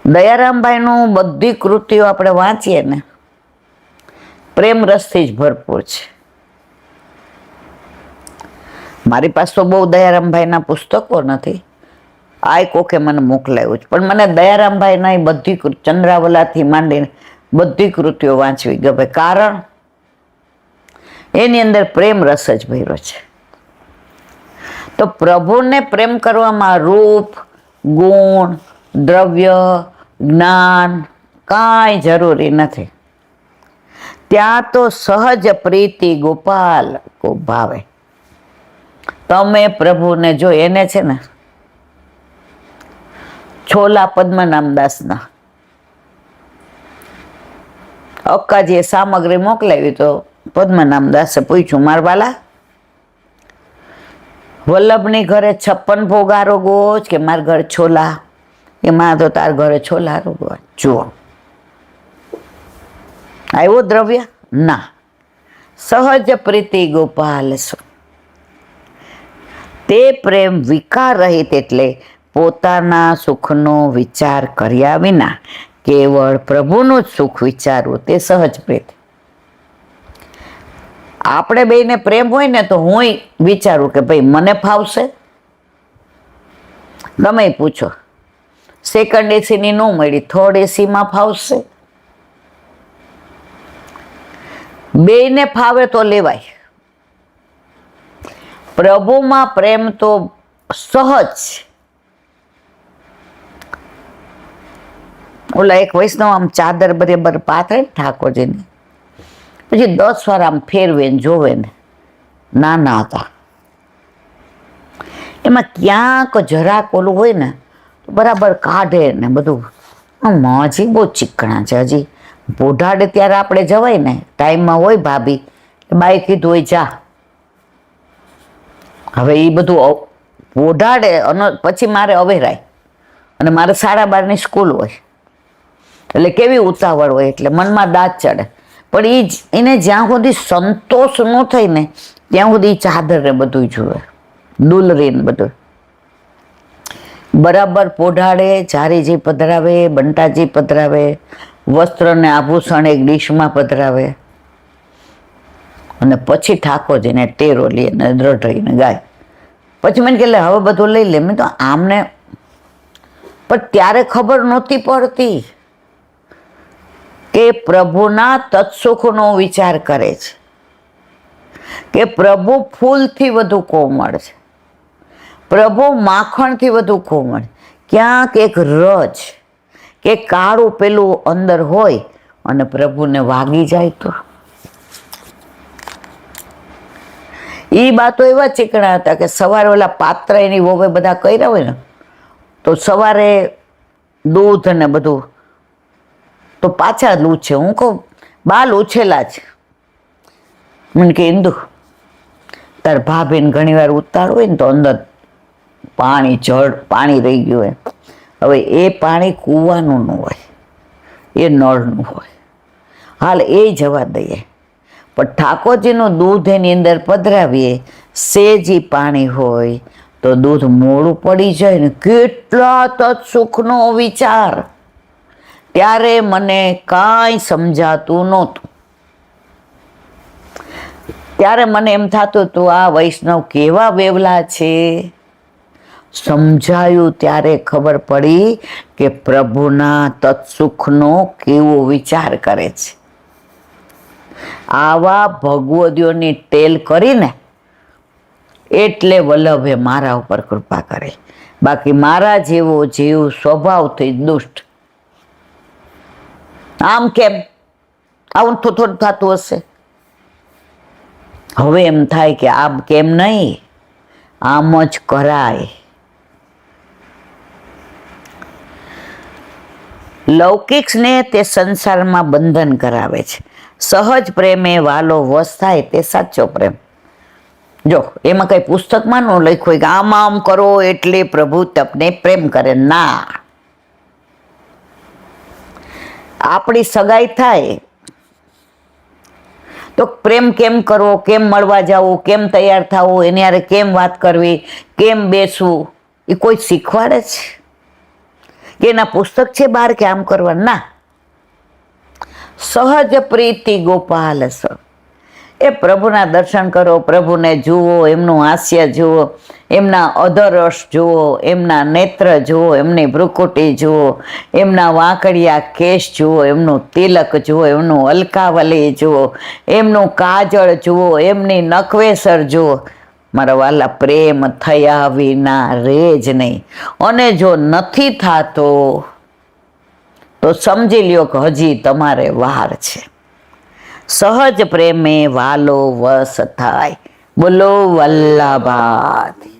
દયારામભાઈનું બધી કૃતિઓ આપણે વાંચીએ ને પ્રેમ રસથી જ ભરપૂર છે. મારી પાસે તો બહુ દયારામભાઈના પુસ્તકો નથી, આ કોકે મને મોકલાયું છે, પણ મને દયારામભાઈના બધી ચંદ્રાવલાથી માંડીને બધી કૃતિઓ વાંચવી ગમે, કારણ એની અંદર પ્રેમ રસ જ ભર્યો છે. તો પ્રભુને પ્રેમ કરવામાં રૂપ, ગુણ, દ્રવ્ય, જ્ઞાન કાંઈ જરૂરી નથી. ત્યાં તો સહજ પ્રીતિ ગોપાલ કો ભાવે. તમે પ્રભુને જો, એને છે ને છોલા પદ્મનામદાસના અક્કાજીએ સામગ્રી મોકલાવી તો પદ્મનામદાસે પૂછ્યું, માર વાલા વલ્લભની ઘરે 56 ભોગારો ગોજ કે મારા ઘરે છોલા? એમાં તો તાર ઘરે છોલા રોગવા. જુઓ, આવ્યો દ્રવ્ય? ના, સહજ પ્રીતિ ગોપાલ સો. તે પ્રેમ વિકાર રહિત, એટલે પોતાના સુખનો વિચાર કર્યા વિના કેવળ પ્રભુનું જ સુખ વિચારવું, તે સહજ પ્રીતિ. આપણે બેયને પ્રેમ હોય ને તો હું વિચારું કે ભાઈ મને ફાવશે. તમે પૂછો, સેકન્ડ એસીની ન મળી, થર્ડ એસીમાં ફાવશે? બેયને ફાવે તો લેવાય. પ્રભુમાં પ્રેમ તો સહજ. ઓલા એક વૈષ્ણવ આમ ચાદર બરાબર પાથરે ઠાકોરજીની, પછી 10 વાર આમ ફેરવે ને જોવે ને, નાના હતા એમાં ક્યાંક જરાક ઓલું હોય ને તો બરાબર કાઢે ને બધું. હજી બહુ ચીકણા છે, હજી પોઢાડે ત્યારે આપણે જવાય ને, ટાઈમમાં હોય ભાભી બાઈ કીધું હોય જા. હવે એ બધું પોઢાડે અને પછી મારે અવેરાય, અને મારે 12:30ની સ્કૂલ હોય, એટલે કેવી ઉતાવળ હોય, એટલે મનમાં દાંત ચડે. પણ એને જ્યાં સુધી સંતોષ ન થાય ને ત્યાં સુધી ચાદર ને બધું જુએ, દુલરી ને બધું બરાબર પોઢાડે. જારીજી પધરાવે, બંટાજી પધરાવે, વસ્ત્ર ને આભૂષણ એક ડીશમાં પધરાવે, અને પછી ઠાકોરજીને ટેરો લે ને દ્રઢ રહીને ગાય. પછી મને કે હવે બધું લઈ લે. મેં તો આમને, પણ ત્યારે ખબર નહોતી પડતી કે પ્રભુના તત્સુખનો વિચાર કરે છે, કે પ્રભુ ફૂલથી વધુ કોમળ છે, પ્રભુ માખણથી વધુ કોમળ. ક્યાંક એક રજ કે કાળું પેલું અંદર હોય અને પ્રભુને વાગી જાય તો એ બાતો એવા ચીકણા હતા કે સવારે ઓલા પાત્ર એની વોવે બધા કર્યા હોય ને તો સવારે દૂધ ને બધું તો પાછા લૂછે. હું કહું બા લૂછેલા છે. મને કે ઇન્દુ તાર ભાભીને ઘણી વાર ઉતાર હોય ને તો અંદર પાણી રહી ગયું હોય. હવે એ પાણી કૂવાનું ન હોય, એ નળનું હોય. હાલ એ જવા દઈએ, પણ ઠાકોરજીનું દૂધ એની અંદર પધરાવીએ, સેજી પાણી હોય તો દૂધ મોડું પડી જાય ને, કેટલા તત્સુખનો વિચાર. ત્યારે મને કાંઈ સમજાતું નહોતું. ત્યારે મને એમ થતું હતું આ વૈષ્ણવ કેવા વેવલા છે. સમજાયું ત્યારે ખબર પડી કે પ્રભુના તત્સુખનો કેવો વિચાર કરે છે. આવા ભગવદીઓની ટેલ કરીને એટલે વલ્લભે મારા ઉપર કૃપા કરી. બાકી મારા જેવો જીવ સ્વભાવથી દુષ્ટ. આમ કેમ આવું થોડું થતું હશે. હવે એમ થાય કે આમ કેમ નહીં, આમ જ કરાય. લૌકિકને તે સંસારમાં બંધન કરાવે છે. સહજ પ્રેમે વાલો વશ થાય તે સાચો પ્રેમ. જો એમાં કઈ પુસ્તકમાં ન લખ્યું હોય કે આમ આમ કરો એટલે પ્રભુ તમને પ્રેમ કરે. ના, આપણી સગાઈ થાય તો પ્રેમ કેમ કરવો, કેમ મળવા જવું, કેમ તૈયાર થવું, એની હારે કેમ વાત કરવી, કેમ બેસવું, એ કોઈ શીખવાડે છે કે એના પુસ્તક છે બહાર કે આમ કરવા? ના. સહજ પ્રીતિ ગોપાલ સ, એ પ્રભુના દર્શન કરો, પ્રભુને જુઓ, એમનું હાસ્ય જુઓ, એમના અધરસ જુઓ, એમના નેત્ર જુઓ, એમની ભ્રુકુટી જુઓ, એમના વાંકડિયા કેશ જુઓ, એમનું તિલક જુઓ, એમનું અલકાવલી જુઓ, એમનું કાજળ જુઓ, એમની નખવેસર જુઓ. મારા વાલા, પ્રેમ થયા વિના રે જ નહીં. અને જો નથી થતો તો સમજી લ્યો કે હજી તમારે વાર છે. સહજ પ્રેમે વાલો વસ થાય. બોલો વલ્લભાથી.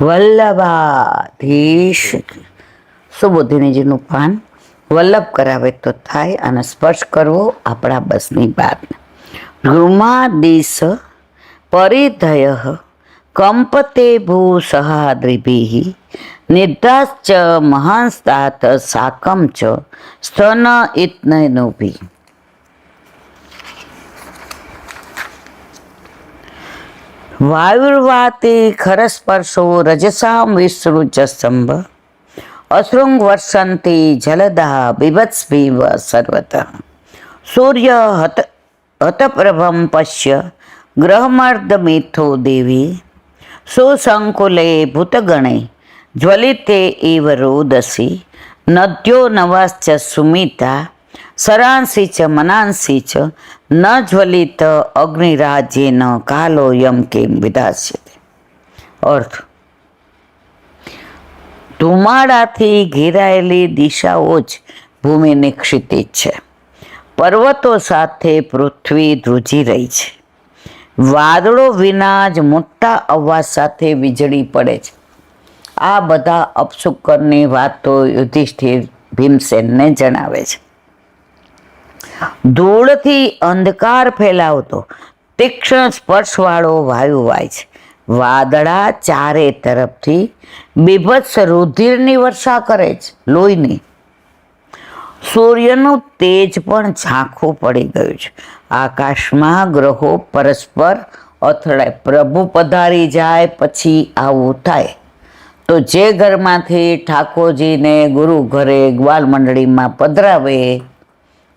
વલ્લભાધીશ. સુબોધિનીજીનું પાન વલ્લભ કરાવે તો થાય, અને સ્પર્શ કરવો આપણા બસની વાત. રૂમાદિશ પરિધય કંપતે ભૂ સહાદ્રિભિઃ નિર્ધાશ્ચ મહાંસ્તાત સાકમ ચ સ્તન ઇત્નનુભિ. વાયુર્વાતે ખરસ્પર્શો રજસામ વિસૃજ સ્તંભ અશૃંગ વર્ષંતી જલદા બીભત્સ્ભીવ સર્વતઃ. સૂર્ય હતપ્રભમ પશ્ય ગ્રહમર્દમિથો દેવી સુસંકુલે ભૂતગણે જ્વલિતે ઇવ રોદસી. નદ્યો નવાશ્ચ સુમિતા સરાંસી ચ મનાંસી ચ ન જ્વલિત અગ્નિરાજ્યેન કાલો યમ કેમ વિધાસ્યતે. અર્થ: ધુમાડાથી ઘેરાયેલી દિશાઓ જ ભૂમિની ક્ષિતિજ છે. પર્વતો સાથે પૃથ્વી ધ્રુજી રહી છે. વાદળો વિના જ મોટા અવાજ સાથે વીજળી પડે છે. આ બધા અપશુકરની વાતો યુધિષ્ઠિર ભીમસેનને જણાવે છે. ધૂળથી અંધકાર ફેલાવતો તીક્ષ્ણ સ્પર્શવાળો વાયુ વાય છે. વાદળા ચારે તરફથી બીભત્સ રુધિરની વર્ષા કરે છે, લોહીની. સૂર્યનું તેજ પણ ઝાંખું પડી ગયું છે. આકાશમાં ગ્રહો પરસ્પર અથડાય. પ્રભુ પધારી જાય પછી આવું થાય. તો જે ઘરમાંથી ઠાકોરજીને ગુરુ ઘરે ગ્વાલ મંડળીમાં પધરાવે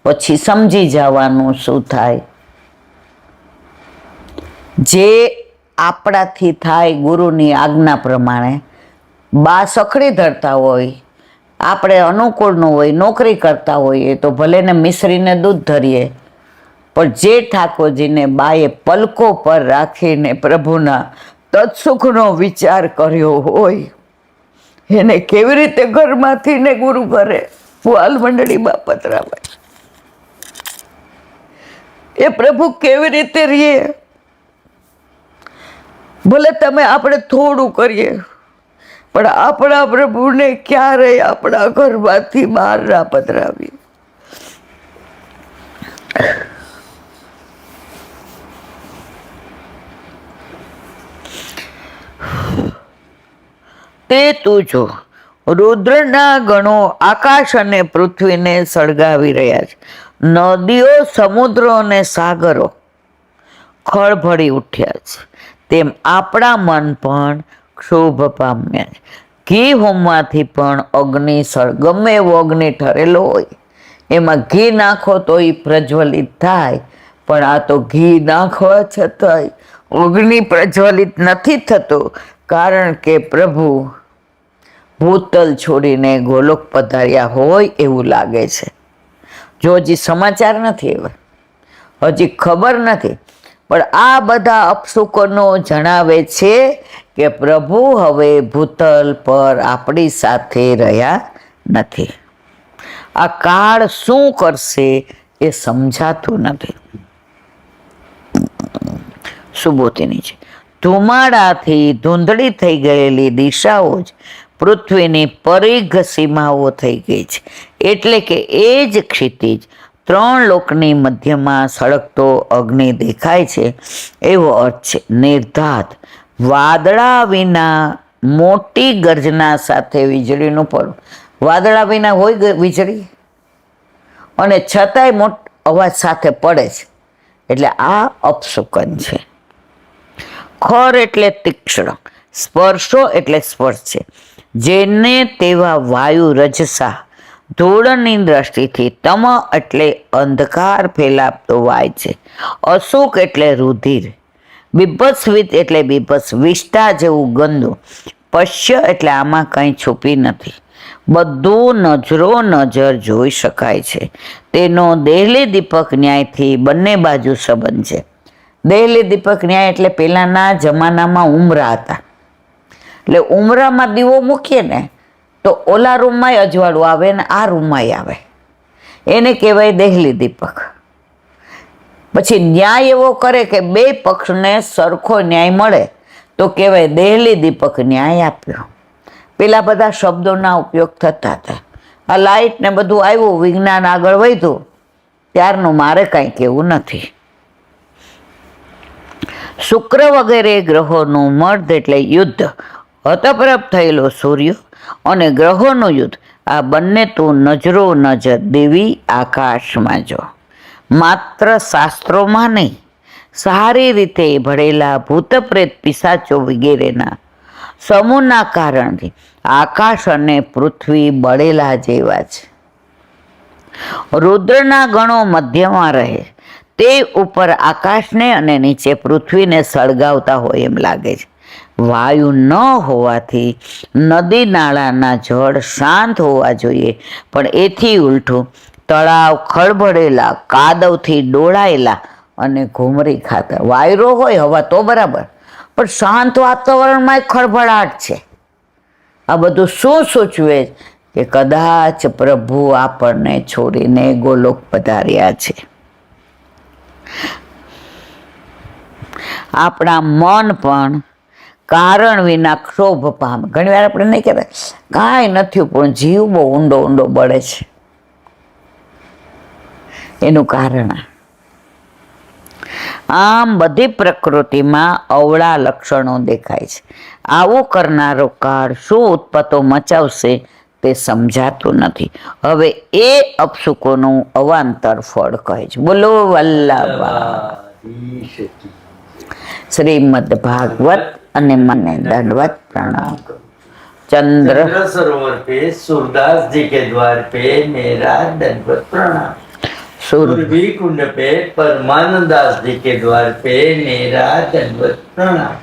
પછી સમજી જવાનું શું થાય. જે આપણાથી થાય ગુરુની આજ્ઞા પ્રમાણે. બા સખડી ધરતા હોય, આપણે અનુકૂળનું હોય, નોકરી કરતા હોઈએ તો ભલે ને મિશ્રીને દૂધ ધરીએ, પણ જે ઠાકોરજીને બાએ પલકો પર રાખીને પ્રભુના તત્સુખનો વિચાર કર્યો હોય એને કેવી રીતે ઘરમાંથી ને ગુરુ ઘરે ગ્વાલ મંડળીમાં પધરાવે? એ પ્રભુ કેવી રીતે રહીએ? ભલે તમે આપણે થોડું કરીએ, પણ આપણા પ્રભુને ક્યારેય આપણા ઘરમાંથી બહાર ના પધરાવીએ. તે તું જો, રુદ્રના ગણો આકાશ અને પૃથ્વીને સળગાવી રહ્યા છે. નદીઓ, સમુદ્રો અને સાગરો ખળભળી ઉઠ્યા છે. તેમ આપણા મન પણ ક્ષોભ પામ્યા છે. ઘી હોમવાથી પણ અગ્નિ ગમે એવો અગ્નિ ઠરેલો હોય એમાં ઘી નાખો તો એ પ્રજ્વલિત થાય, પણ આ તો ઘી નાખવા છતાંય અગ્નિ પ્રજ્વલિત નથી થતો, કારણ કે પ્રભુ ભૂતલ છોડીને ગોલોક પધાર્યા હોય એવું લાગે છે. જો હજી સમાચાર નથી એવા, હજી ખબર નથી, પણ આ બધા અપશુકનો જણાવે છે કે પ્રભુ હવે ભૂતલ પર આપણી સાથે રહ્યા નથી. આ કાળ શું કરશે એ સમજાતું નથી. સુબોધિની છે. ધુમાડાથી ધૂંધળી થઈ ગયેલી દિશાઓ જ પૃથ્વીની પરિઘ સીમાઓ થઈ ગઈ છે. એટલે કે એ જ ક્ષિતિજ 3 લોકની મધ્યમાં સળગતો અગ્નિ દેખાય છે એવો અર્થ છે. નિર્ધાત વાદળા વિના મોટી ગર્જના સાથે વીજળીનું પડવું. વાદળા વિના હોય વીજળી, અને છતાંય અવાજ સાથે પડે છે, એટલે આ અપશુકન છે. ખર એટલે તીક્ષ્ણ, સ્પર્શો એટલે સ્પર્શ છે. જેને તેવા વાયુ રજસા ધૂળની દ્રષ્ટિથી, તમ એટલે અંધકાર ફેલાવતો વાય છે. અશુક એટલે રુધિર, બીભત્સવિત એટલે બીભત્સ વિષ્ટા જેવું ગંદુ, પશ્ય એટલે આમાં કંઈ છુપી નથી, બધું નજરો નજર જોઈ શકાય છે. તેનો દેહલી દીપક ન્યાયથી બંને બાજુ સંબંધ છે. દેહલી દીપક ન્યાય એટલે પહેલાંના જમાનામાં ઉમરા હતા, એટલે ઉમરામાં દીવો મૂકીએ ને તો ઓલા રૂમમાંય અજવાળું આવે ને આ રૂમમાંય આવે, એને કહેવાય દેહલી દીપક. પછી ન્યાય એવો કરે કે બે પક્ષને સરખો ન્યાય મળે તો કહેવાય દેહલી દીપક ન્યાય આપ્યો. પેલા બધા શબ્દોના ઉપયોગ થતા હતા. આ લાઇટ ને બધું આવ્યું, વિજ્ઞાન આગળ વધ્યું, ત્યારનું મારે કાંઈ કહેવું નથી. શુક્ર વગેરે ગ્રહોનું મર્દ એટલે યુદ્ધ, હતપ્રભ થયેલો સૂર્ય અને ગ્રહોનું યુદ્ધ, આ બંને તું નજરો નજર દેવી આકાશમાં જો. માત્ર શાસ્ત્રોમાં નહીં, સારી રીતે ભળેલા ભૂત પ્રેત પિશાચો વગેરેના સમૂહના કારણથી આકાશ અને પૃથ્વી બળેલા જેવા છે. રુદ્રના ગણો મધ્યમાં રહે, તે ઉપર આકાશને અને નીચે પૃથ્વીને સળગાવતા હોય એમ લાગે છે. વાયુ ન હોવાથી નદી નાળાના જળ શાંત હોવા જોઈએ, પણ એથી ઉલટું તળાવ ખળભળેલા, કાદવથી ડોળાયેલા અને ઘૂમરી ખાતા. વાયરો હોય હવા તો બરાબર, પણ શાંત વાતાવરણમાં ખળભળાટ છે. આ બધું શું સૂચવે કે કદાચ પ્રભુ આપણને છોડીને ગોલોક પધાર્યા છે. આપણા મન પણ કારણ વિના ક્ષોભ પામે. ઘણી વાર આપણે નહીં કહેતા કાંઈ નથી, પણ જીવ બહુ ઊંડો ઊંડો બળે છે. એનું કારણ આમ બધી પ્રકૃતિમાં અવળા લક્ષણો દેખાય છે. આવું કરનારો કાળ શું ઉત્પત્તો મચાવશે તે સમજાતું નથી. હવે એ અપશુકોનું અવાંતર ફળ કહે છે. બોલો વલ્લભા. શ્રીમદ ભાગવત અને મને दंडवत प्रणाम. चंद्र सरोवर पे सूरदास जी के द्वार पे मेरा दंडवत प्रणाम. सुरभि कुंड पे परमानंद दास जी के द्वार पे मेरा दंडवत प्रणाम.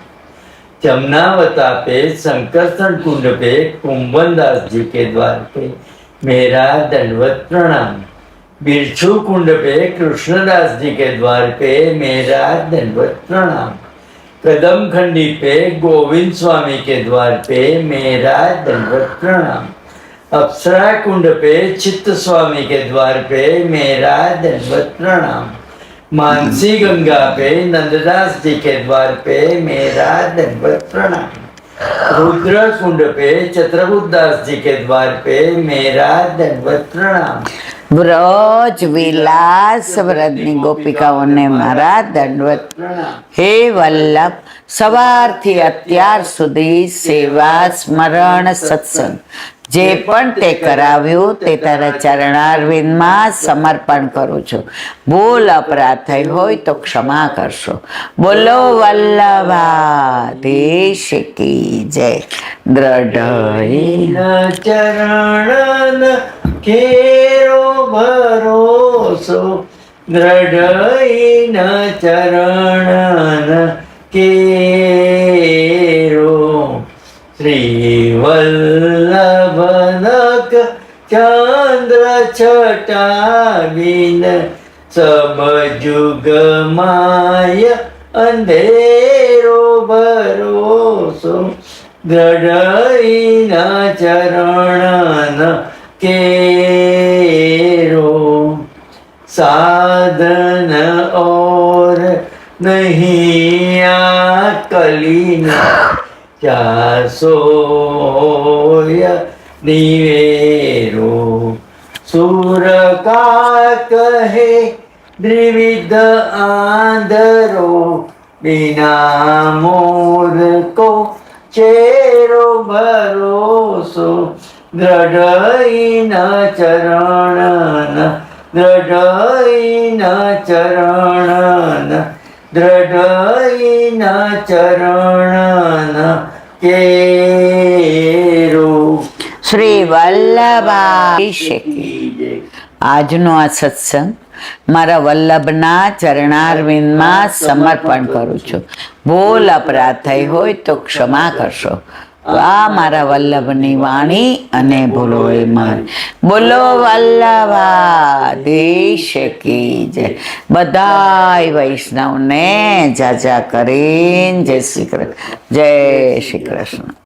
जमुनावता पे संकर्षण कुंड पे कुंभन दास जी के द्वार पे मेरा दंडवत प्रणाम. बिरछू कुंड पे कृष्णदास जी के द्वार पे मेरा दंडवत प्रणाम. कदम खंडी पे गोविंद स्वामी के द्वार पे मेरा दंडवत प्रणाम. अप्सरा कुंड पे चित्त स्वामी के द्वार पे मेरा दंडवत प्रणाम. मानसी गंगा पे नंददास जी के द्वार पे मेरा दंडवत प्रणाम. रुद्र कुंड पे चत्रबुद्धास जी के द्वार पे मेरा दंडवत प्रणाम. વ્રજ વિલાસ વ્રજની ગોપિકાઓને મારા દંડવત. હે વલ્લભ, સવારથી અત્યાર સુધી સેવા સ્મરણ સત્સંગ જે પણ તે કરાવ્યું તે તારા ચરણારવિંદમાં સમર્પણ કરું છું. ભૂલ અપરાધ થઈ હોય તો ક્ષમા કરશો. બોલો વલ્લભાધીશ કી જય. દ્રઢ ચરણ કેરો ભરોસો, દ્રઢ ચરણ કેરો. શ્રી વલ્લભનક ચંદ્ર છટાવીન, સબ જુગ માય અંધેરો ભરોસો. દ્રઢ ચરણ केरो. साधन और नहीं कलीन, क्या सोय निवेरो. सुर का कहे द्विविध आंधरो, बिना मोर को चेरो भरोसो. દ્રઢઈન ચરણ દ્રઢઈન ચરણ દ્રઢઈન ચરણ કેરો. શ્રી વલ્લભાઈ. આજનો આ સત્સંગ મારા વલ્લભના ચરણારવિંદમાં સમર્પણ કરું છું. ભૂલ અપરાધ થઈ હોય તો ક્ષમા કરશો. આ મારા વલ્લભની વાણી અને ભૂલો એ મારી. બોલો વલ્લભાધીશ કી જય. બધાય વૈષ્ણવને જાજા કરીને જય શ્રી કૃષ્ણ. જય શ્રી કૃષ્ણ.